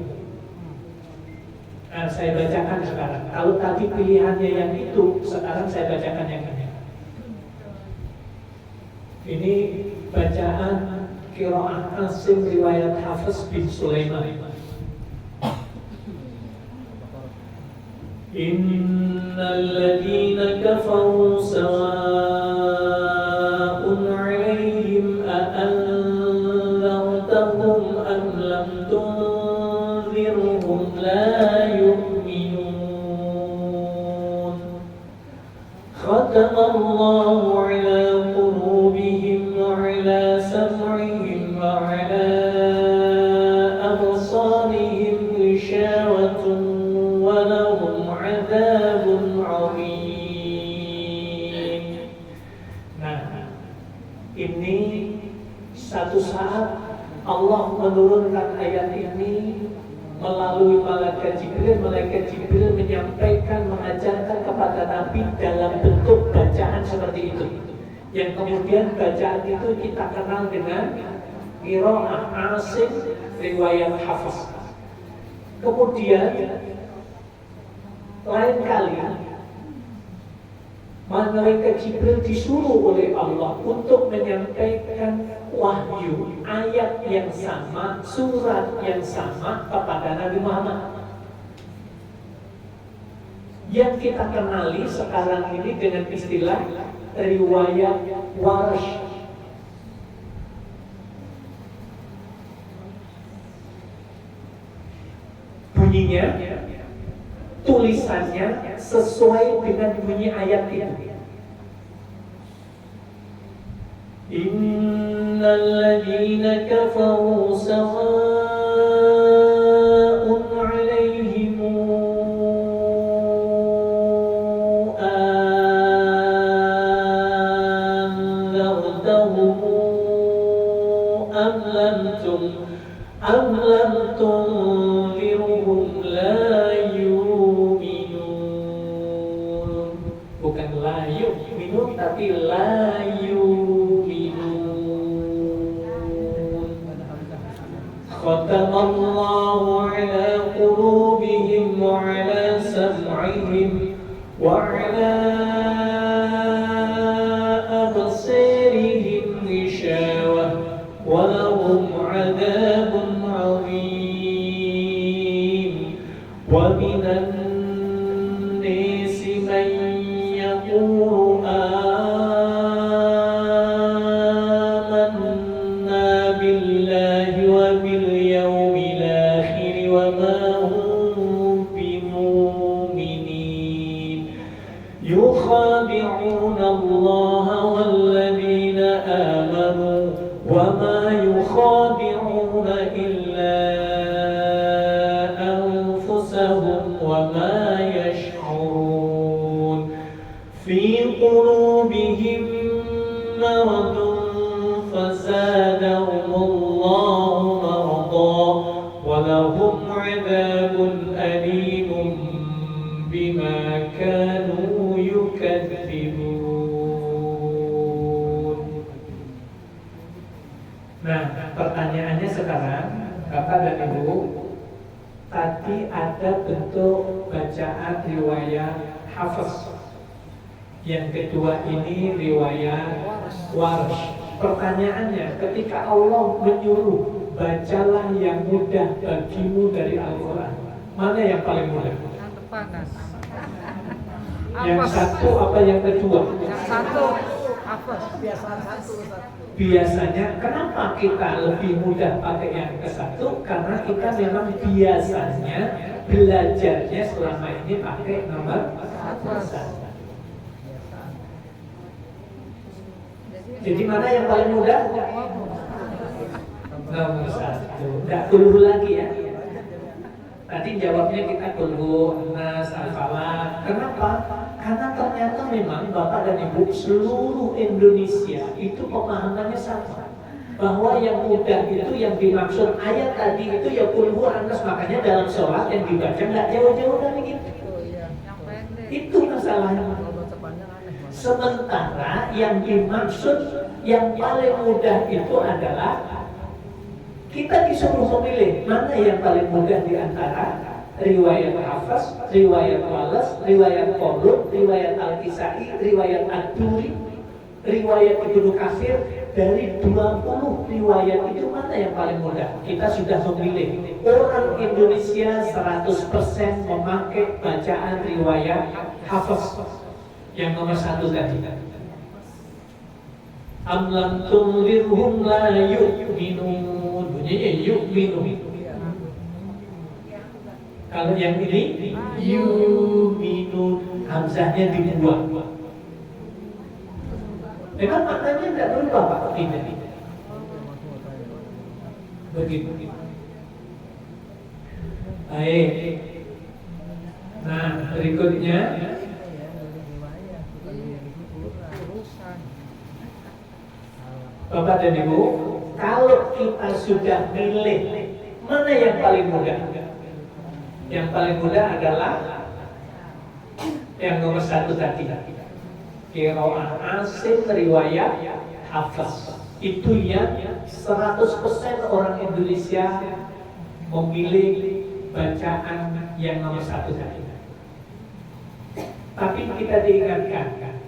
Nah, saya bacakan sekarang. Kalau tadi pilihannya yang itu, sekarang saya bacakan yang ini. Ini bacaan Qiraah Asim riwayat Hafiz bin Sulaiman. Innal ladzina kafaru sawa'un 'alaihim a anzartahum am lam tunzirhum la yu'minun. Khatamallahu ala qulubihim wa ala sam'ihim wa ala absarihim ghishawatun wa lahum 'adzabun 'adzim. Nah, ini satu saat Allah menurunkan ayat ini melalui malaikat Jibril. Malaikat Jibril menyampaikan, mengajarkan kepada Nabi dalam bentuk bacaan seperti itu. Yang kemudian bacaan itu kita kenal dengan qiraah Asim riwayat Hafiz. Kemudian lain kali malaikat Jibril disuruh oleh Allah untuk menyampaikan wahyu, ayat yang sama, surat yang sama kepada Nabi Muhammad. Yang kita kenali sekarang ini dengan istilah riwayat Warsh. Bunyinya, tulisannya sesuai dengan bunyi ayat itu. Innal ladzina kafaru sawa'un 'alaihim anzartahum am lam tunzirhum la yu'minun. Bukan la yu'minun tapi la yu'minun. Khatamallahu ala qulubihim wa ala sam'ihim wa ala absarihim ghishawah wa lahum 'adzabun 'adzim. Wa minan nasi man yaqulu amanna billahi wa bil yawmil akhir wa ma hum bimu'minin yukhadi'una Allah wal ladina amanu wa ma yukhadi'una illa anfusahum wa ma yash'urun fi qulubihim maradun fazadahum Allah marada wa lahum 'adzabun alimun bima kanu yukadzibun. Nah, pertanyaannya sekarang, Bapak dan Ibu, tadi ada bentuk bacaan riwayat Hafiz. Yang kedua ini riwayat Warsh. Pertanyaannya, ketika Allah menyuruh bacalah yang mudah bagimu dari Al-Quran, mana yang paling mudah? Yang depan kan? Yang satu apa yang kedua? Yang satu apa? Biasanya kenapa kita lebih mudah pakai yang ke satu? Karena kita memang biasanya belajarnya selama ini pakai nomor satu. Jadi mana yang paling mudah? Nomor satu. Nggak dulu lagi ya. Tadi jawabnya kita dulu Nas, Al-Falaq. Kenapa? Karena ternyata memang Bapak dan Ibu seluruh Indonesia itu pemahamannya sama. Bahwa yang mudah itu yang dimaksud ayat tadi itu ya Qul Huwallahu. Makanya dalam sholat yang dibaca nggak jauh-jauh dari gitu. Itu masalahnya. Sementara yang dimaksud yang paling mudah itu adalah kita disuruh memilih mana yang paling mudah di antara riwayat Hafiz, riwayat Walas, riwayat Qulub, riwayat Al-Kisai, riwayat Ad-Duri, riwayat Ibnu Katsir. Dari 20 riwayat itu mana yang paling mudah? Kita sudah memilih. Orang Indonesia 100% memakai bacaan riwayat Hafiz. Yang nomor satu tadi. Am lam tunzirhum la yu'minun. Bunyinya yu'minun. Kalau yang ini yu'minun, hamzahnya dibuang. Memang maknanya tidak berubah Pak, tidak. Begitu. Baik. Nah, berikutnya Bapak dan Ibu, kalau kita sudah milih mana yang paling mudah? Yang paling mudah adalah yang nomor 1 tadi, qiraah asim riwayat hafaz. Itu yang 100% orang Indonesia memilih bacaan yang nomor 1 tadi. Tapi kita diingatkan,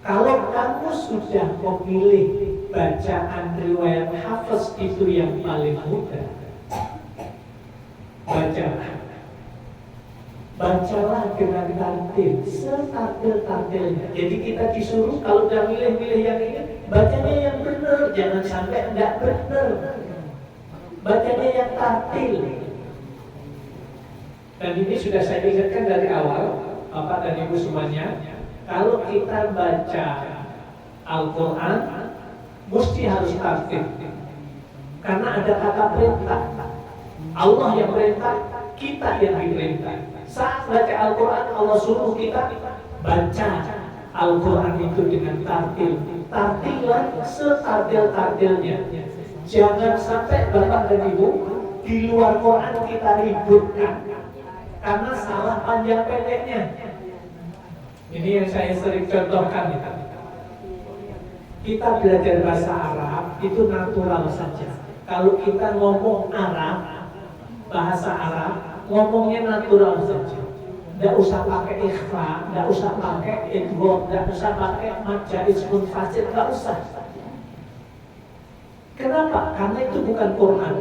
kalau kamu sudah memilih bacaan riwayat hafaz itu yang paling mudah, bacalah dengan tartil, setartil-tartilnya. Jadi kita disuruh kalau udah milih-milih yang ini, bacanya yang benar, jangan sampai enggak benar. Bacanya yang tartil. Dan ini sudah saya ingatkan dari awal, Bapak dan Ibu semuanya, kalau kita baca Al-Quran, mesti harus tartil. Karena ada kata perintah. Allah yang perintah, kita yang diperintah. Saat baca Al-Quran, Allah suruh kita baca Al-Quran itu dengan tartil. Tartilan setartil-tartilnya. Jangan sampai Bapak dan Ibu di luar Quran kita ributkan karena salah panjang pendeknya. Ini yang saya sering contohkan itu. Kita belajar bahasa Arab itu natural saja. Kalau kita ngomong Arab, bahasa Arab, ngomongnya natural saja. Tidak usah pakai ikhfa, tidak usah pakai idgham, tidak usah pakai majais munfasil, tidak usah. Kenapa? Karena itu bukan Quran.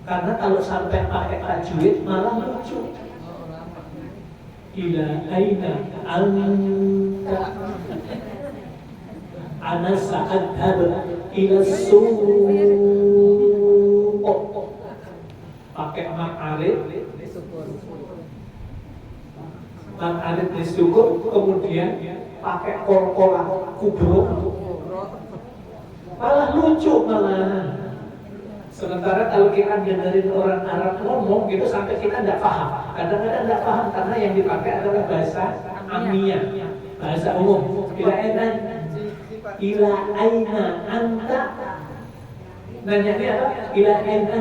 Karena kalau sampai pakai tajwid malah lucu. Ila aina anta ana sa'adhab ila suq. Pakai ma'arif disukur, kemudian pakai kol-kolah kubro, malah lucu malah. Sementara kalau kita dengerin orang Arab ngomong gitu sampai kita tidak paham. Kadang-kadang tidak paham karena yang dipakai adalah bahasa amiyah, bahasa umum. Ila aina anta. Nanyanya apa? Ila aina.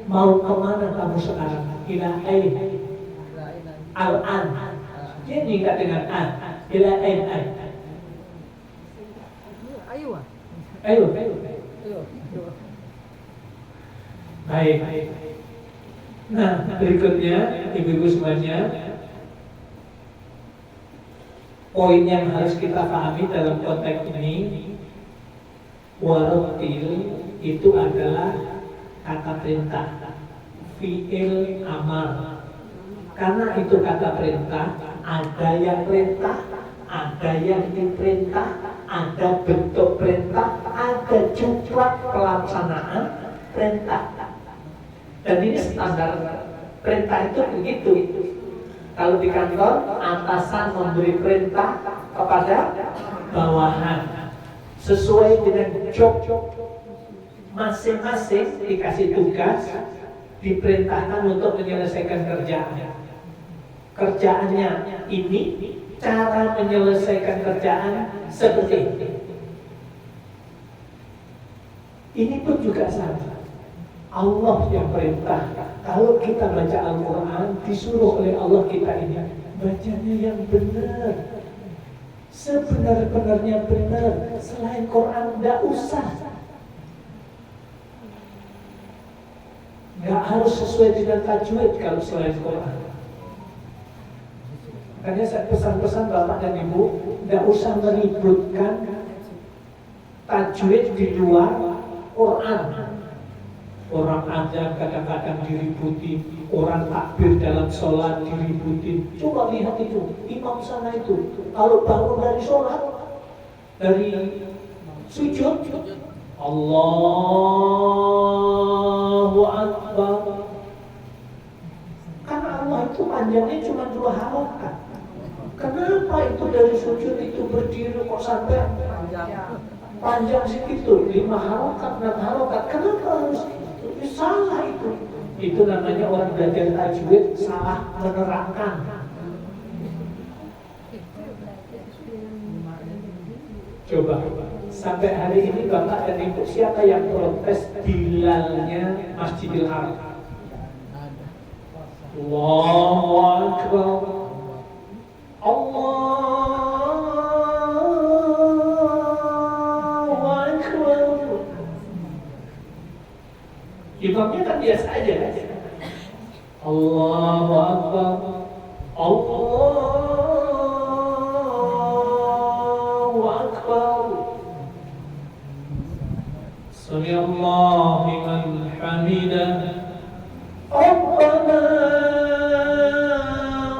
Mau kemana kamu sekarang? Ila aina. Al-an. Dia nikah dengan an. Ila aina. Ayo. Baik. Nah, berikutnya ibu-ibu semuanya, poin yang harus kita pahami dalam konteks ini, warotil itu adalah kata perintah, fi'il amar. Karena itu kata perintah, ada yang perintah, ada yang diperintah, ada bentuk perintah, ada juga pelaksanaan perintah. Dan ini standar perintah itu begitu. Kalau di kantor, atasan memberi perintah kepada bawahan sesuai dengan job masing-masing, dikasih tugas, diperintahkan untuk menyelesaikan kerjaan. Kerjaannya ini, cara menyelesaikan kerjaan seperti ini. Ini pun juga sama. Allah yang perintah. Kalau kita baca Al-Quran, disuruh oleh Allah kita ini bacanya yang benar, sebenar-benarnya benar. Selain Quran tidak usah. Nggak harus sesuai dengan tajwid kalau selain Quran. Makanya saya pesan-pesan Bapak dan Ibu, tidak usah meributkan tajwid di luar Quran. Orang azan kadang-kadang diributi, orang takbir dalam sholat diributi. Coba lihat itu, imam sana itu, kalau bangun dari sholat, dari sujud, Allahu Akbar. Karena Allah itu panjangnya cuma 2 halakat. Kenapa itu dari sujud itu berdiri kok sampai Panjang segitu, 5 harokat, 6 harokat. Kenapa harus itu? Ya, salah itu. Itu namanya orang belajar tajwid salah menerangkan. Coba, sampai hari ini Bapak dan Ibu siapa yang protes Bilalnya Masjidil Haram? Allahu Akbar, Allahu Akbar. Imamnya kan biasa aja. Allahu Akbar, Allahu Akbar. Sami Allahu liman hamidah. Rabbana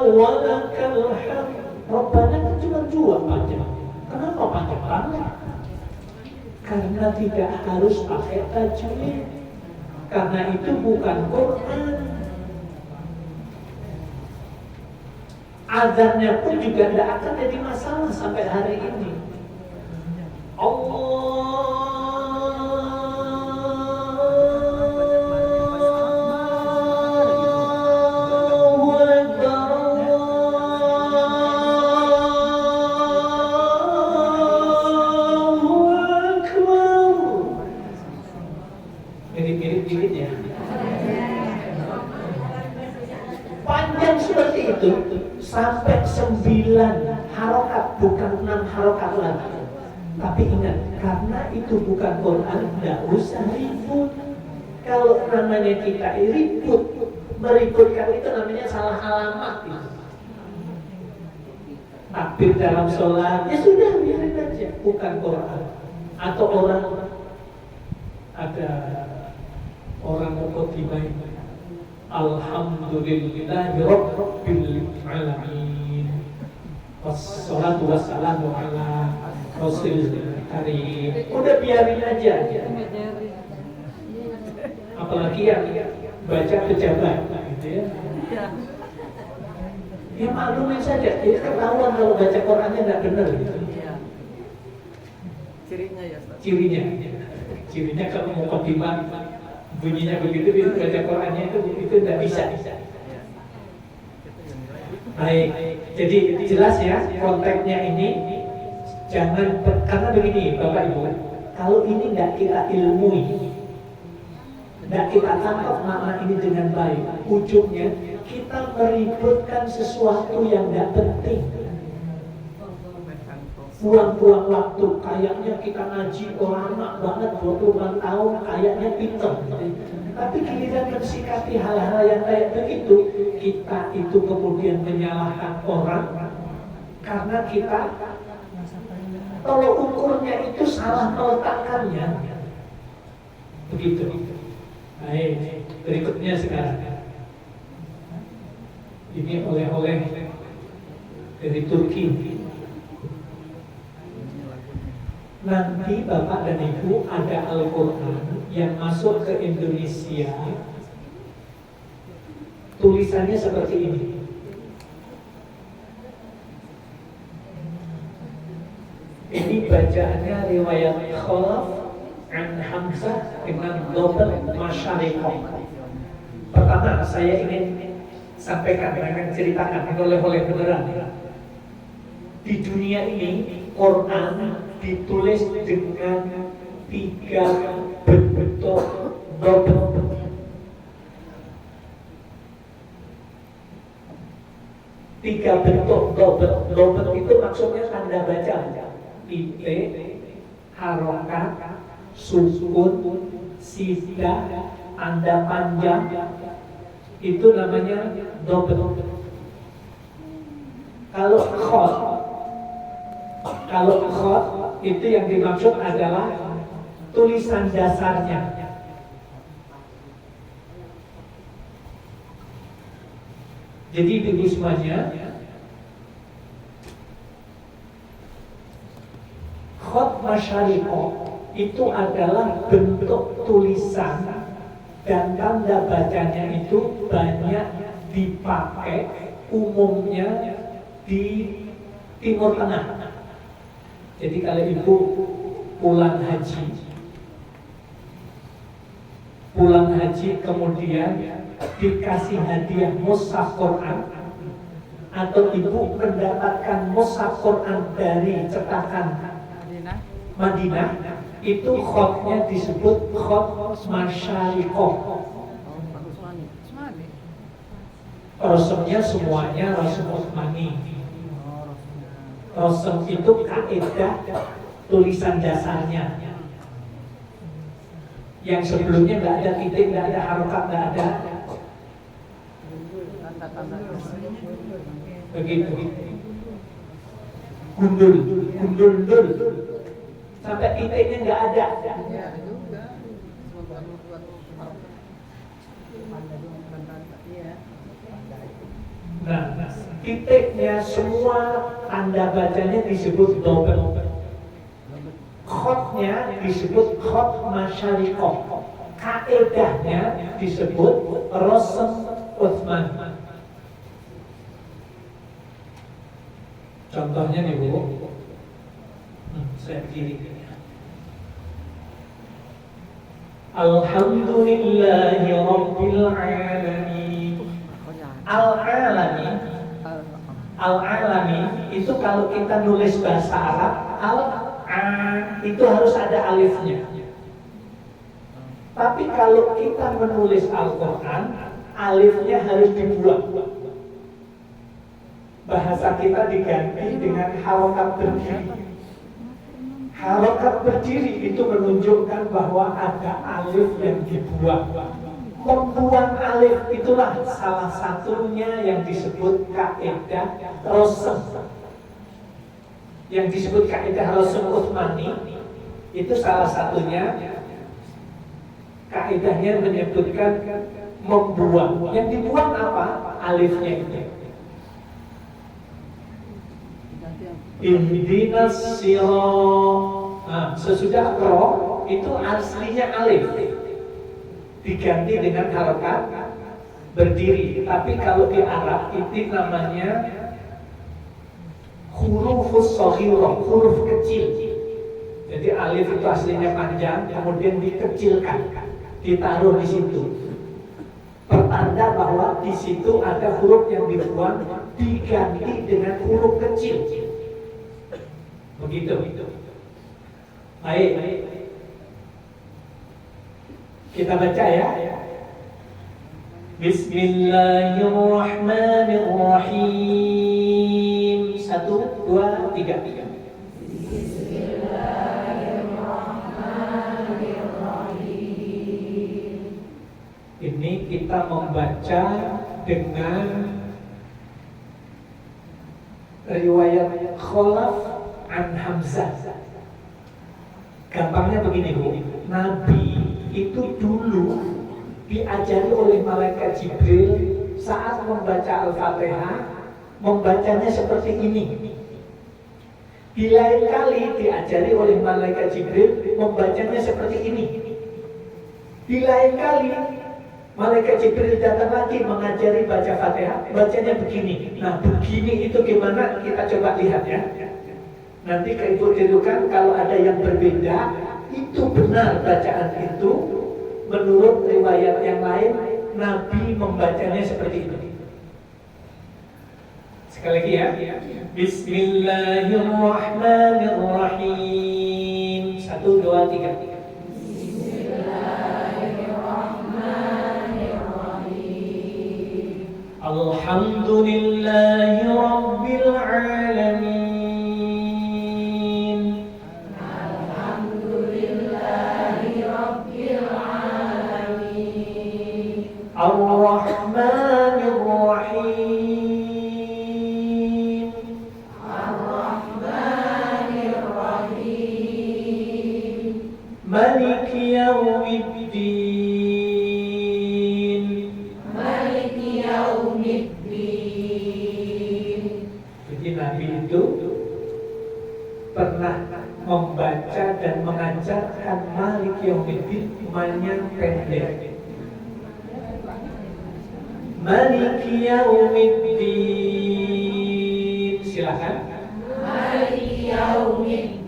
walakal hamd. Rabbana kan cuma 2 panjang. Kenapa panjang banget? Karena tidak harus pakai tajwid. Karena itu bukan Quran. Azannya pun juga tidak akan jadi masalah sampai hari ini. Panjang seperti itu sampai 9 harokat, bukan 6 harokat lagi. Tapi ingat, karena itu bukan Quran, tidak usah ribut. Kalau namanya kita ribut, meributkan itu namanya salah alamat. Takbir dalam sholat, ya sudah biarin aja, bukan Quran. Atau ada orang mukadimah, Alhamdulillahi Rabbil Alamin, wassalatu wassalamu ala Rasulil Karim. Udah biarin aja. Apalagi yang baca pejabat gitu ya. Ya maklumin saja, dia ketahuan kalau baca Qurannya tidak benar gitu. Cirinya ya, Ustaz. Cirinya kalau mukadimah bunyinya begitu, baca Qurannya itu tidak bisa. Baik, jadi jelas ya konteksnya ini. Jangan, karena begini Bapak Ibu, kalau ini tidak kita ilmui, tidak kita tangkap makna ini dengan baik, ujungnya kita meributkan sesuatu yang tidak penting. Buang-buang waktu, kayaknya kita ngaji lama banget 20 tahun, kayaknya pinter. Tapi giliran mensikapi hal-hal yang kayak begitu, kita itu kemudian menyalahkan orang karena kita kalau ukurnya itu salah meletakkannya. Begitu. Baik, berikutnya sekarang. Ini oleh-oleh dari Turki. Nanti Bapak dan Ibu ada Al-Quran yang masuk ke Indonesia. Tulisannya seperti ini. Ini bacaannya riwayat Khalaf an Hamzah dengan double masyariqah. Pertama saya ingin sampaikan, ingin ceritakan, ini oleh-oleh beneran. Di dunia ini Quran ditulis dengan 3 bentuk double. Tiga bentuk double itu maksudnya tanda baca. Titik, harokat, sukun, sidah, tanda panjang, itu namanya double. Kalau khot itu yang dimaksud adalah tulisan dasarnya. Jadi ibu semuanya, khot masyariqah itu adalah bentuk tulisan dan tanda bacanya itu banyak dipakai umumnya di Timur Tengah. Jadi kalau ibu pulang haji kemudian dikasih hadiah mushaf Quran, atau ibu mendapatkan mushaf Quran dari cetakan Madinah. Madinah, itu khotnya disebut khot masyariqoh. Bagus banget. Semani. Rasemnya semuanya rasem Utsmani. Oh, Rasulullah. Rasem itu kaidah tulisan dasarnya. Yang sebelumnya nggak ada titik, nggak ada harokat, nggak ada. Tanda-tanda. Begitu. Gundul. Sampai titiknya nggak ada. Ya juga. Buat tanda-tanda. Iya. Nah, titiknya semua tanda bacanya disebut dobel. Khotnya disebut khot masyariqoh. Kaedahnya disebut rasem Utsman. Contohnya nih Bu, saya kiri. Alhamdulillahi Rabbil Alamin. Al-Alami itu kalau kita nulis bahasa Arab, itu harus ada alifnya. Tapi kalau kita menulis Al-Quran, alifnya harus dibuang. Bahasa kita diganti dengan harokat berdiri. Harokat berdiri itu menunjukkan bahwa ada alif yang dibuang. Membuang alif itulah salah satunya yang disebut kaidah rasem. Yang disebut kaidah rasem Utsmani itu salah satunya kaidahnya menyebutkan membuang. Yang dibuang apa? Alifnya itu. Ihdinas sirat. Nah, sesudah ro itu aslinya alif diganti dengan harokat berdiri. Tapi kalau di Arab itu namanya hurufus shaghirah, huruf kecil. Jadi alif itu aslinya panjang, kemudian dikecilkan, ditaruh di situ. Pertanda bahwa di situ ada huruf yang dibuang, diganti dengan huruf kecil. Begitu. Baik. Kita baca ya. Bismillahirrahmanirrahim. 1, 2, 3. Bismillahirrahmanirrahim. Ini kita membaca dengan riwayat Khalaf an Hamzah. Gampangnya begini Bu, Nabi itu dulu diajari oleh malaikat Jibril saat membaca Al-Fatihah, membacanya seperti ini. Di lain kali diajari oleh malaikat Jibril membacanya seperti ini. Di lain kali malaikat Jibril datang lagi mengajari baca Fatihah, bacanya begini. Nah, begini itu gimana? Kita coba lihat ya. Nanti ke Ibu tirukan kalau ada yang berbeda, itu benar bacaan itu. Menurut riwayat yang lain, Nabi membacanya seperti ini. Sekali lagi ya. Bismillahirrahmanirrahim. 1, 2, 3. Bismillahirrahmanirrahim. Alhamdulillahi Rabbil Alamin. Ar-Rahmanir-Rahim. Maliki Yawmiddin. Jadi Nabi itu pernah membaca dan mengajarkan Maliki Yawmiddin panjang pendek. Maliki Yawmiddin. Silakan. Maliki Yawmiddin.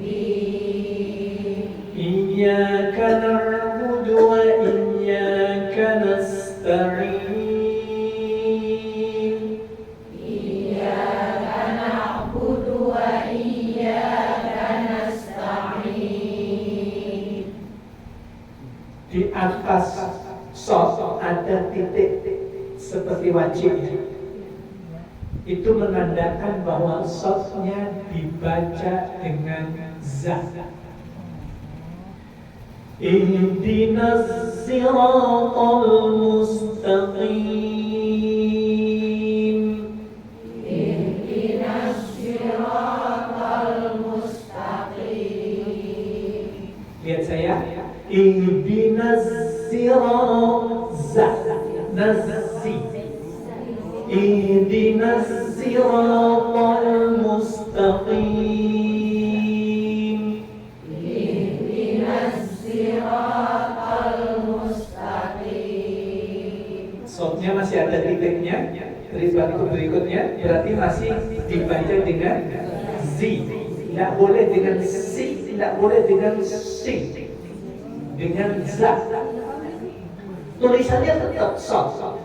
Iyyaka na'budu wa iyyaka nasta'in. Di atas shot ada titik seperti wajibnya. Itu menandakan bahwa shotnya dibaca dengan za. Ihdinas siratal mustaqim. Ihdinas siratal mustaqim. Lihat saya. Ihdinas siratal nazzi. Ihdinas siratal mustaqim. Ihdinas siratal mustaqim. Shotnya masih ada titiknya. Berikutnya berarti masih dibaca dengan zi. Tidak boleh dengan si, tidak boleh dengan si. Dengan za. Tulisannya tetap shot.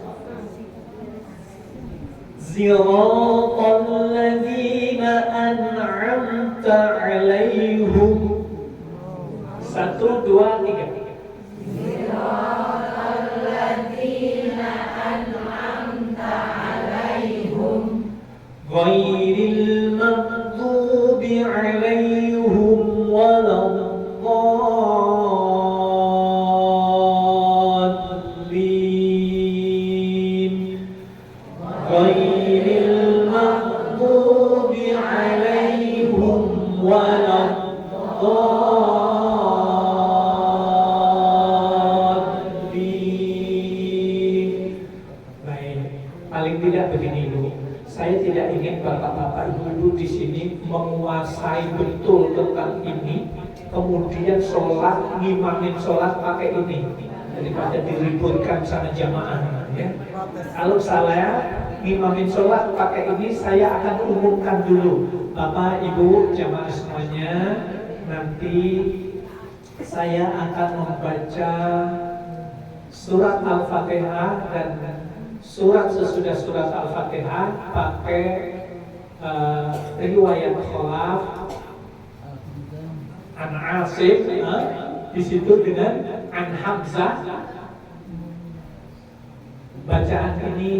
Siratal ladzina an'amta 'alaihum. 1, 2, 3. Siratal ladzina an'amta 'alaihum ghairil maghdubi 'alaihim waladdallin. Ghairil maghdubi 'alaihim waladdallin. Baik, paling tidak begini dulu. Saya tidak ingin bapak-bapak ibu-ibu di sini menguasai betul tentang ini, kemudian sholat, ngimamin sholat pakai ini, daripada diributkan sama jamaah. Ya. Kalau saya ngimamin sholat pakai ini, saya akan umumkan dulu, bapak ibu jamaah semuanya. Nanti saya akan membaca surat Al-Fatihah dan surat sesudah surat Al-Fatihah pakai riwayat Khalaf An Asim, di situ dengan An Hamzah. Bacaan ini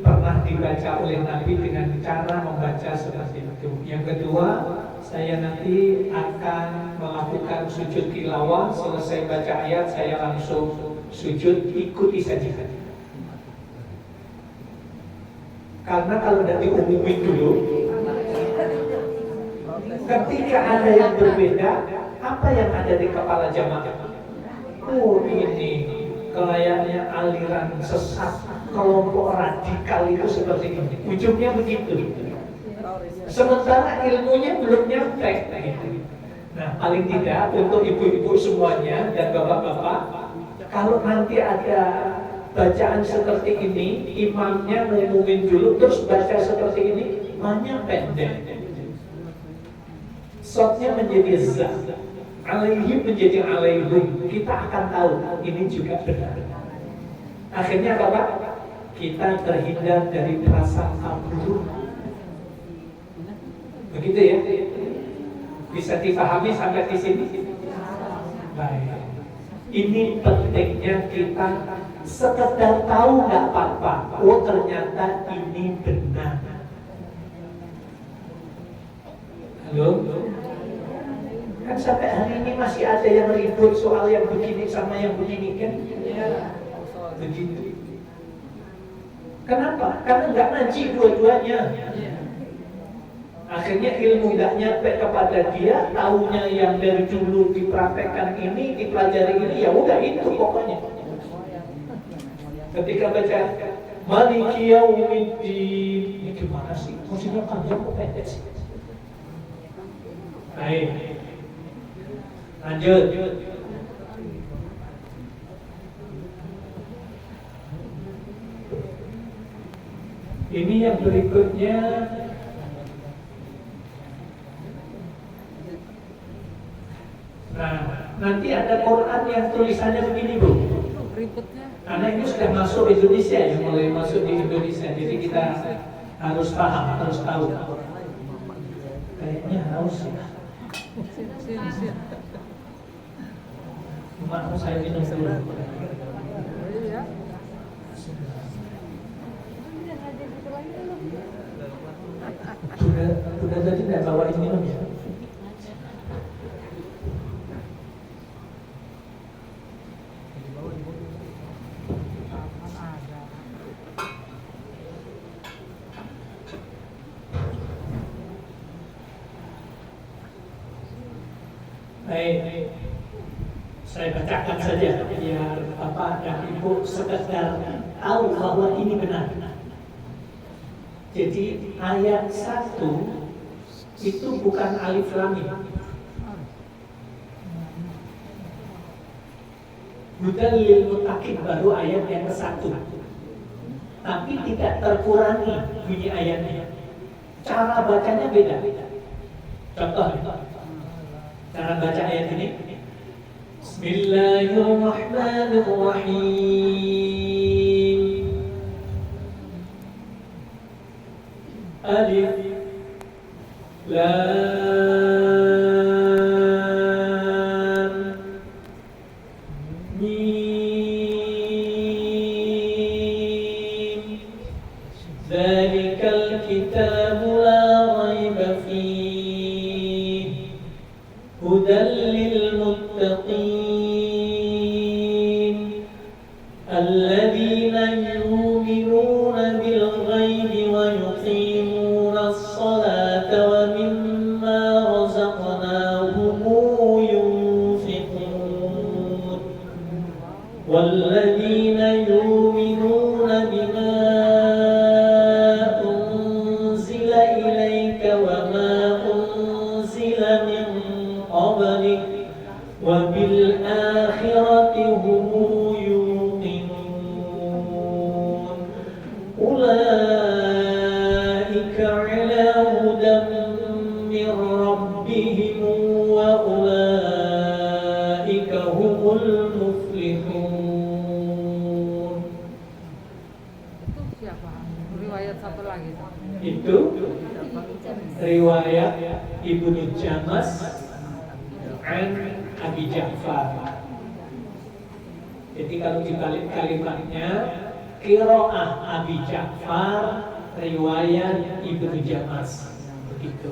pernah dibaca oleh Nabi dengan cara membaca seperti itu. Yang kedua, saya nanti akan melakukan sujud tilawah. Selesai baca ayat, saya langsung sujud, ikuti saja. Karena kalau tidak diumumin dulu, ketika ada yang berbeda, apa yang ada di kepala jamaah? Oh, ini kayaknya aliran sesat, kelompok radikal itu seperti ini. Ujungnya begitu. Sementara ilmunya belum nyampe. Nah, paling tidak untuk ibu-ibu semuanya dan bapak-bapak, kalau nanti ada bacaan seperti ini, imamnya ngumumin dulu, terus baca seperti ini, imamnya pendek. Shotnya menjadi za, alaihim menjadi alaihum. Kita akan tahu ini juga benar. Akhirnya apa Pak? Kita terhindar dari prasangka buruk. Begitu ya? Bisa dipahami sampai di sini? Baik. Ini pentingnya kita sekedar tahu nggak apa-apa. Oh, ternyata ini benar. Halo? Kan sampai hari ini masih ada yang ribut soal yang begini sama yang begini kan? Begitu. Kenapa? Karena nggak ngaji dua-duanya. Akhirnya ilmu tidak nyampe kepada dia, tahunya yang dari dulu dipraktekkan ini, dipelajari ini, ya udah itu pokoknya. Ketika baca Maliki Yaumiddin, ini gimana sih? Maksudnya panjang kok pendek sih? Baik, lanjut. Ini yang berikutnya. Nah, Nanti ada Quran yang tulisannya begini Bu. Ribetnya. Karena ini sudah masuk Indonesia ya, mulai masuk di Indonesia. Jadi kita harus paham, harus tahu. Kayaknya harus ya. Sin. Maaf saya minum dulu. Iya. Sudah tadi nggak bawain minum ya? Baik, saya bacakan saja biar Bapak dan Ibu sekedar tahu bahwa ini benar. Jadi ayat 1 itu bukan alif lam mim. Hudan lil muttaqin baru ayat yang ke-1. Tapi tidak terkurangi bunyi ayatnya. Cara bacanya beda. Contoh, cara baca ayat ini. Bismillahirrahmanirrahim. Alif Lam Mim. Dzalikal kitabu la raiba fihi hudan lil muttaqin alladzina yu'minuna bil ghaibi wa yuqimuna as-salata wa mimma razaqnahum yunfiqun walladzina yu'minuna bima unzila ilayka wa ma unzila min qablik wa bil akhirati hum yuqinun ulaika ala hudan min rabbihim wa ulaika humul muflihun. Itu siapa? Riwayat satu lagi. Itu riwayat Ibnu Jamas an Abi Ja'far. Jadi kalau dibalik kalimatnya qiraah Abi Ja'far, riwayat Ibnu Jamas. Begitu.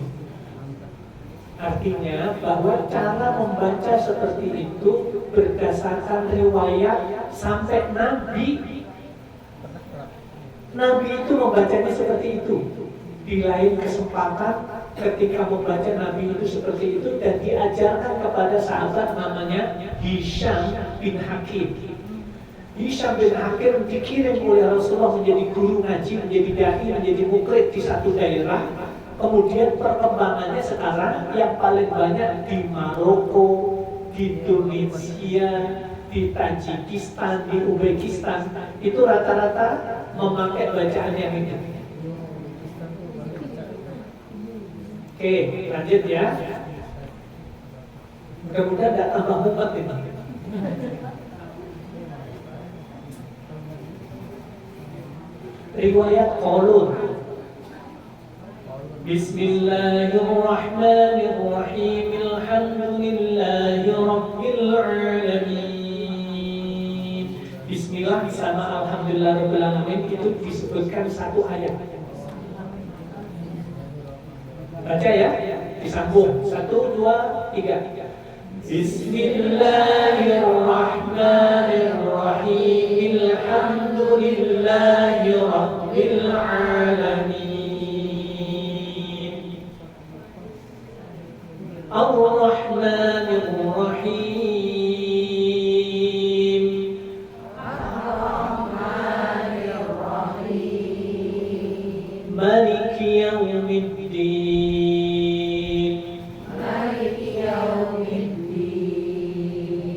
Artinya bahwa cara membaca seperti itu berdasarkan riwayat sampai Nabi itu membacanya seperti itu. Di lain kesempatan ketika membaca Nabi itu seperti itu dan diajarkan kepada sahabat namanya Hisham bin Hakim. Hisham bin Hakim dikirim oleh Rasulullah menjadi guru ngaji, menjadi dai, menjadi mukrid di satu daerah. Kemudian perkembangannya sekarang yang paling banyak di Maroko, di Tunisia, di Tajikistan, di Uzbekistan. Itu rata-rata memakai bacaan yang ini. Oke, lanjut ya. Mudah-mudahan tidak tambah mumet ini. Riwayat Qalun. Bismillahirrahmanirrahim. Alhamdulillahi rabbil alamin. Bismillah sama alhamdulillah rabbil alamin itu disebutkan satu ayat. Baca ya, disambung. 1, 2, 3. Bismillahirrahmanirrahim. Alhamdulillahi rabbil alamin. Ar-Rahmanir-Rahim. Maliki yaumiddin.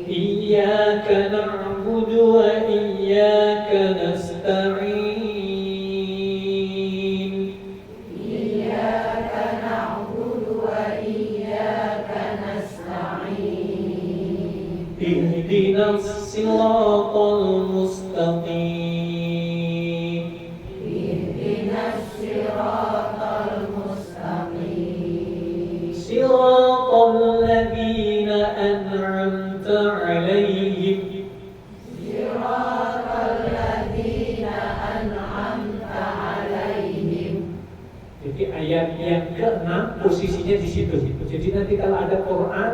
Iyyaka na'budu wa iyyaka nasta'in. ihdinas siratal mustaqim. Siratal ladzina an'amta 'alaihim. Jadi ayat yang ke-6 posisinya di situ. Jadi nanti kalau ada Quran,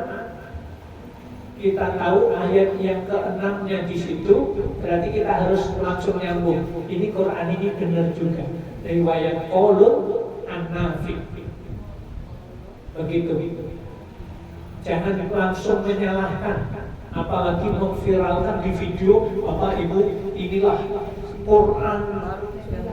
kita tahu ayat yang ke-6-nya di situ, berarti kita harus langsung nyambung. Ini Quran ini benar juga. Riwayat Qaulun An-Nafi. Begitu. Jangan langsung menyalahkan, apalagi memviralkan di video, Bapak Ibu, inilah Quran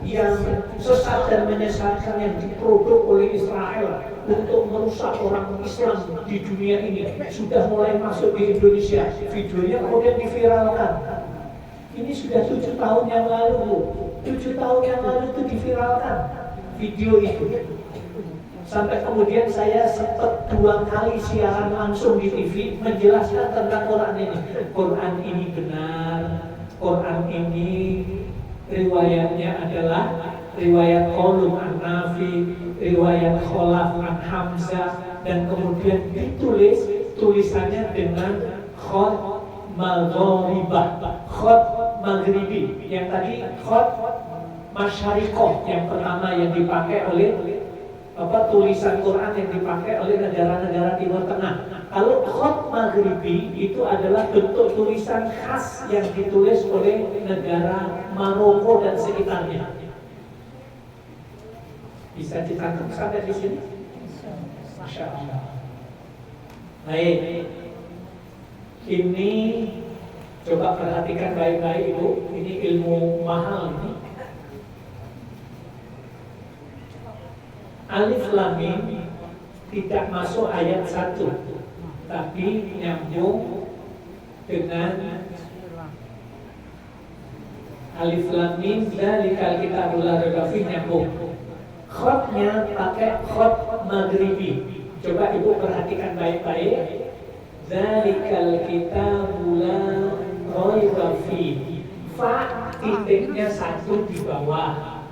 yang sesat dan menyesatkan yang diproduk oleh Israel untuk merusak orang Islam di dunia ini sudah mulai masuk di Indonesia. Videonya kemudian diviralkan. Ini sudah 7 tahun yang lalu. 7 tahun yang lalu itu diviralkan video itu. Sampai kemudian saya sempat 2 kali siaran langsung di TV menjelaskan tentang Quran ini. Quran ini benar. Quran ini riwayatnya adalah riwayat Qaulun An-Nafi, riwayat Khalaf An-Hamzah, dan kemudian ditulis tulisannya dengan khot maghribah, khot maghribi. Yang tadi khot masyariqah yang pertama yang dipakai oleh tulisan Quran yang dipakai oleh negara-negara Timur Tengah. Kalau khot maghribi itu adalah bentuk tulisan khas yang ditulis oleh negara Maroko dan sekitarnya. Bisa ditangkap sampai di sini? Masya Allah. Baik. Ini coba perhatikan baik-baik Ibu. Ini ilmu mahal ini. Alif Lam Mim tidak masuk ayat 1, tapi nyambung dengan Alif Lam Mim dzalikal kitabul la raiba fihi, nyambung. Khotnya pakai khot maghribi. Coba Ibu perhatikan baik-baik. Dzalikal kitabul la raiba fihi. Fa titiknya 1 di bawah.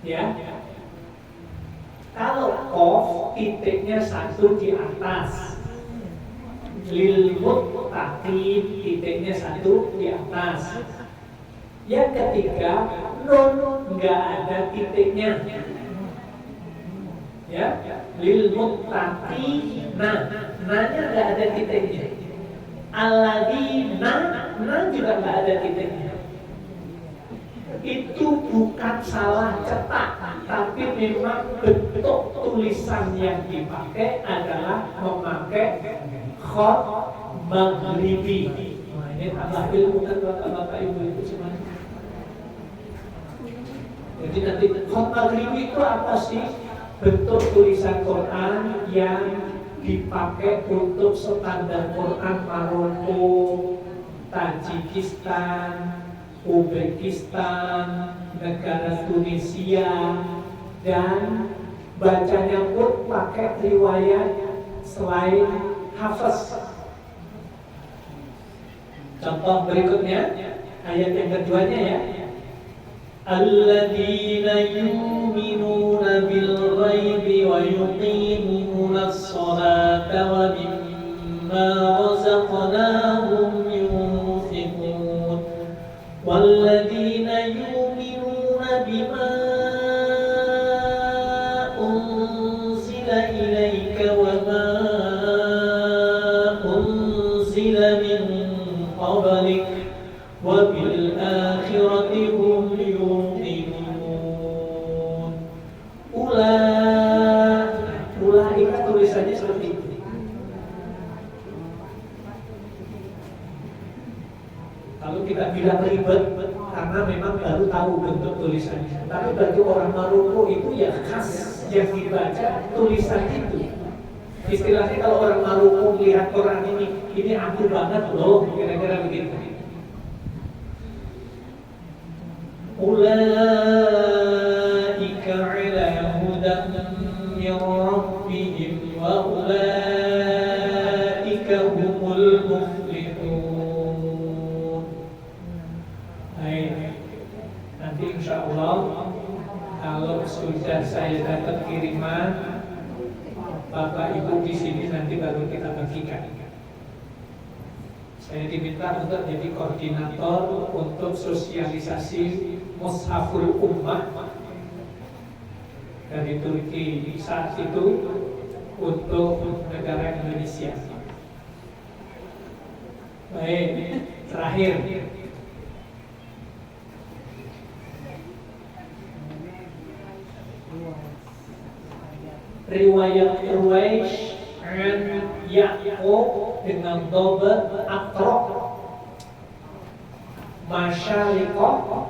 Ya. Kalau qaf titiknya 1 di atas. Lil muttaqin titiknya 1 di atas. Yang ketiga, nun enggak ada titiknya. Ya, lil muttaqina, na-nya enggak ada titiknya. Alladzina, na juga enggak ada titiknya. Itu bukan salah cetak, tapi memang bentuk tulisan yang dipakai adalah memakai khot maghribi. Nah, ini tambah ilmu kan Bapak Ibu itu semuanya. Jadi nanti khot maghribi itu apa sih? Bentuk tulisan Quran yang dipakai untuk standar Quran Maroko, Tajikistan, Uzbekistan, negara Tunisia, dan bacanya pun pakai riwayat selain hafaz. Contoh berikutnya, ayat yang keduanya ya. Alladzina yu'minuna bil ghaibi wa yuqimuna as-salata wa mimma razaqnahum yunfiqun. Walladzina yu'minuna bima unzila ilaika wa ma unzila min qablik wa bil akhirati hum yuqinun. Ulaika tulisannya seperti itu. Kalau kita bilang ribet karena memang baru tahu bentuk tulisannya. Tapi bagi orang Maroko itu ya khas yang dibaca tulisan itu. Istilahnya kalau orang Maroko melihat Quran ini aku banget loh, kira-kira begitu. Ulaika ala hudan min rabbihim wa ulaika humul muflihun. kiriman Bapak Ibu di sini nanti baru kita bagikan. Saya diminta untuk jadi koordinator untuk sosialisasi Mushaful Ummah dari Turki saat itu untuk negara Indonesia. Baik, terakhir riwayat Ruwaish an Ya'qub dengan dobat Atrok Masyariqah,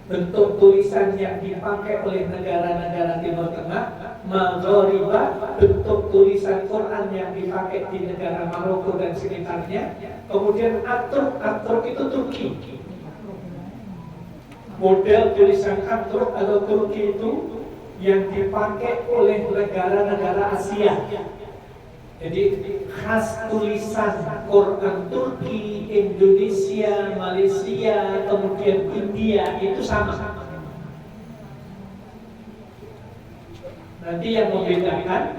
bentuk tulisan yang dipakai oleh negara-negara Timur Tengah. Maghribah, bentuk tulisan Quran yang dipakai di negara Maroko dan sekitarnya. Kemudian Atrok itu Turki. Model tulisan Atrok atau Turki itu yang dipakai oleh negara-negara Asia. Jadi khas tulisan Quran Turki, Indonesia, Malaysia, kemudian India itu sama. Nanti yang membedakan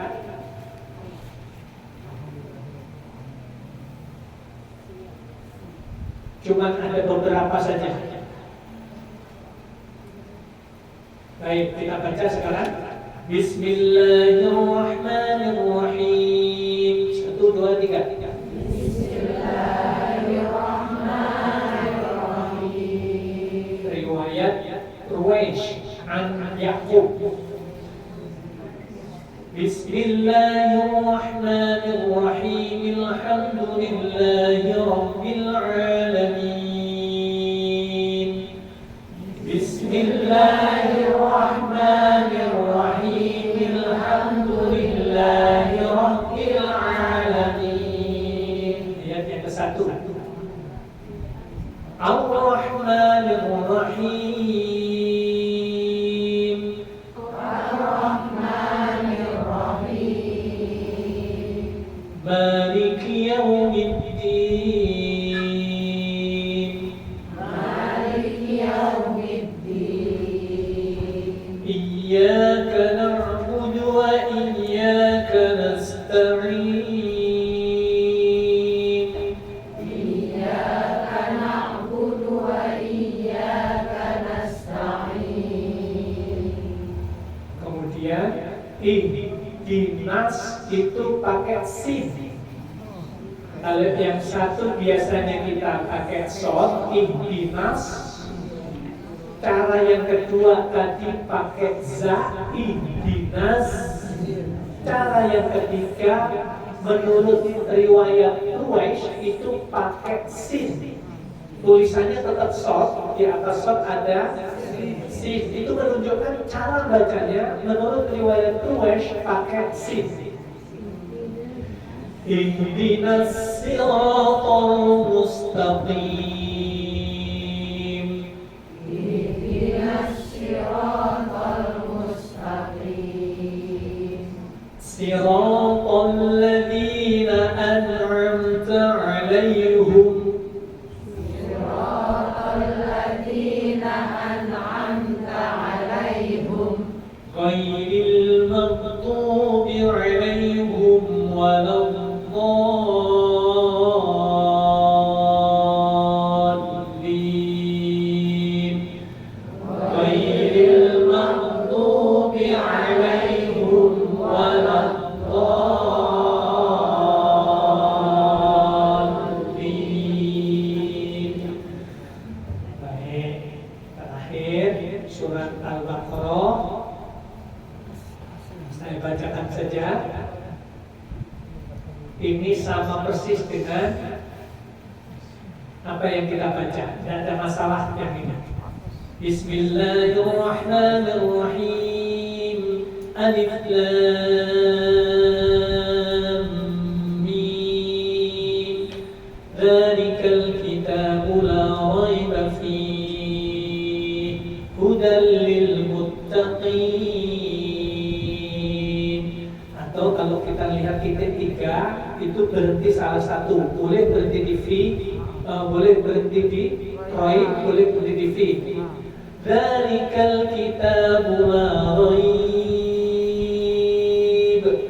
cuman ada beberapa saja. Baik, kita baca sekarang. Bismillahirrahmanirrahim. 1, 2, 3. Bismillahirrahmanirrahim. Riwayat Ruwaish an Ya'qub. Bismillahirrahmanirrahim. Alhamdulillahi rabbil alamin. Bismillahirrahmanirrahim. Alhamdulillahi rabbil alamin. Ayat yang ke-1. Ar-Rahmanir-Rahim. Ar-Rahmanir-Rahim. Maliki yaumiddin. Maliki yaumiddin. Iyyaka na'budu wa iyyaka nasta'in. Iyyaka na'budu wa iyyaka nasta'in. Kemudian ihdinas itu pakai sin. Kalau yang satu biasanya kita pakai shod, ihdinas. Cara yang kedua tadi pakai za, ihdinas. Cara yang ketiga menurut riwayat Ruwaish itu pakai sin. Tulisannya tetap shod, di atas shod ada sin. Itu menunjukkan cara bacanya menurut riwayat Ruwaish pakai sin. Ihdinas siratal mustaqim. Ihdinas siratal mustaqim. Siratal ladzina an'amta 'alaihim. Siratal ladzina an'amta 'alaihim. Ghairil maghdubi 'alaihim waladdallin. Surat Al-Baqarah. Saya bacakan saja. Ini sama persis dengan apa yang kita baca. Tidak ada masalah yang ini. Bismillahirrahmanirrahim. Alif Lam Mim. Dzalikal kitabu la raiba fihi. Hudan lil muttaqin. Atau kalau kita lihat titik 3 itu berhenti salah satu, boleh berhenti di fi, boleh berhenti di roi, boleh berhenti di fi. Dzalikal kitabu la raib.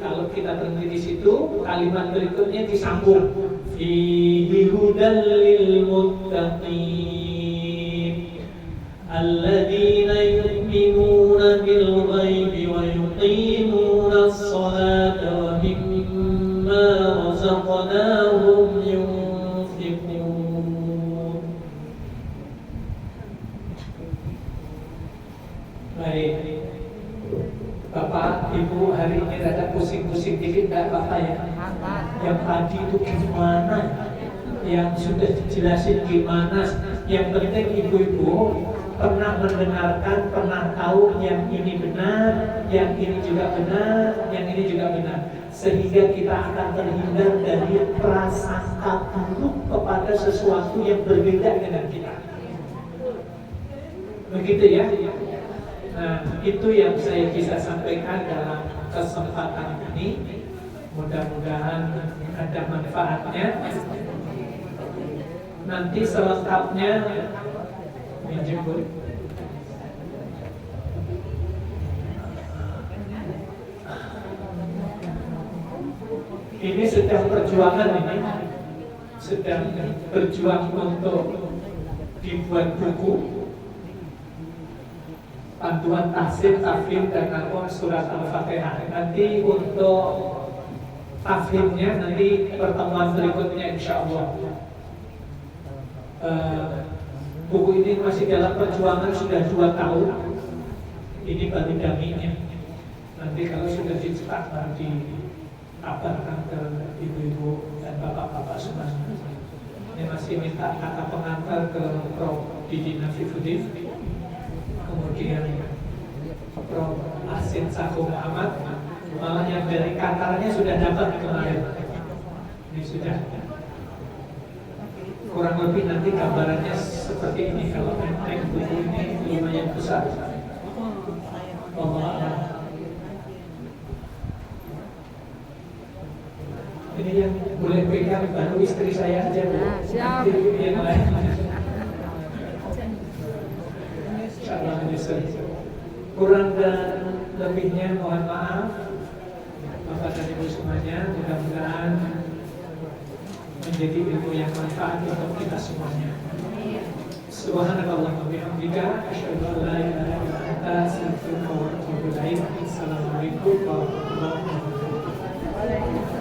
Kalau kita berhenti di situ, kalimat berikutnya disambung. Fihi hudal lil muttaqin alladzina yu'minuna bil ghaibi wa yuqimuna as-salata wa mimma razaqnahum yunfiqun. Baik, Bapak, Ibu hari ini rada pusing-pusing dikit enggak Bapak ya? Yang tadi itu gimana? Yang sudah dijelasin gimana? Yang penting ibu-ibu pernah mendengarkan, pernah tahu yang ini benar, yang ini juga benar, yang ini juga benar. Sehingga kita akan terhindar dari prasangka buruk kepada sesuatu yang berbeda dengan kita. Begitu ya? Nah, itu yang saya bisa sampaikan dalam kesempatan ini. Mudah-mudahan ada manfaatnya. Nanti selengkapnya minjem Bu. Ini sedang perjuangan ini, sedang berjuang untuk dibuat buku panduan tafsir, tafhim dan nakoh surat Al-Fatihah. Nanti untuk tafhimnya nanti pertemuan berikutnya insya Allah. Buku ini masih dalam perjuangan sudah 2 tahun. Ini baru daminya. Nanti kalau sudah dicetak baru dikabarkan ke ibu-ibu dan bapak-bapak semuanya. Ini masih minta kata pengantar ke Prof. Didi Nafifuddin, kemudian Prof. Asin Saku Muhammad. Malah yang dari Katarnya sudah dapat kemarin. Ini sudah. Kurang lebih nanti gambarannya seperti ini. Kalau enteng buku ini lumayan besar. Ini yang boleh pegang baru istri saya aja Bu. Siap. Nanti yang lain. Kurang dan lebihnya mohon maaf Bapak dan Ibu semuanya. Mudah-mudahan menjadi ilmu yang manfaat untuk kita semuanya. Subhanallah wa bihamdika asyhadu an la ilaha illa anta astaghfiruka wa atubu ilaik. Assalamualaikum warahmatullahi wabarakatuh.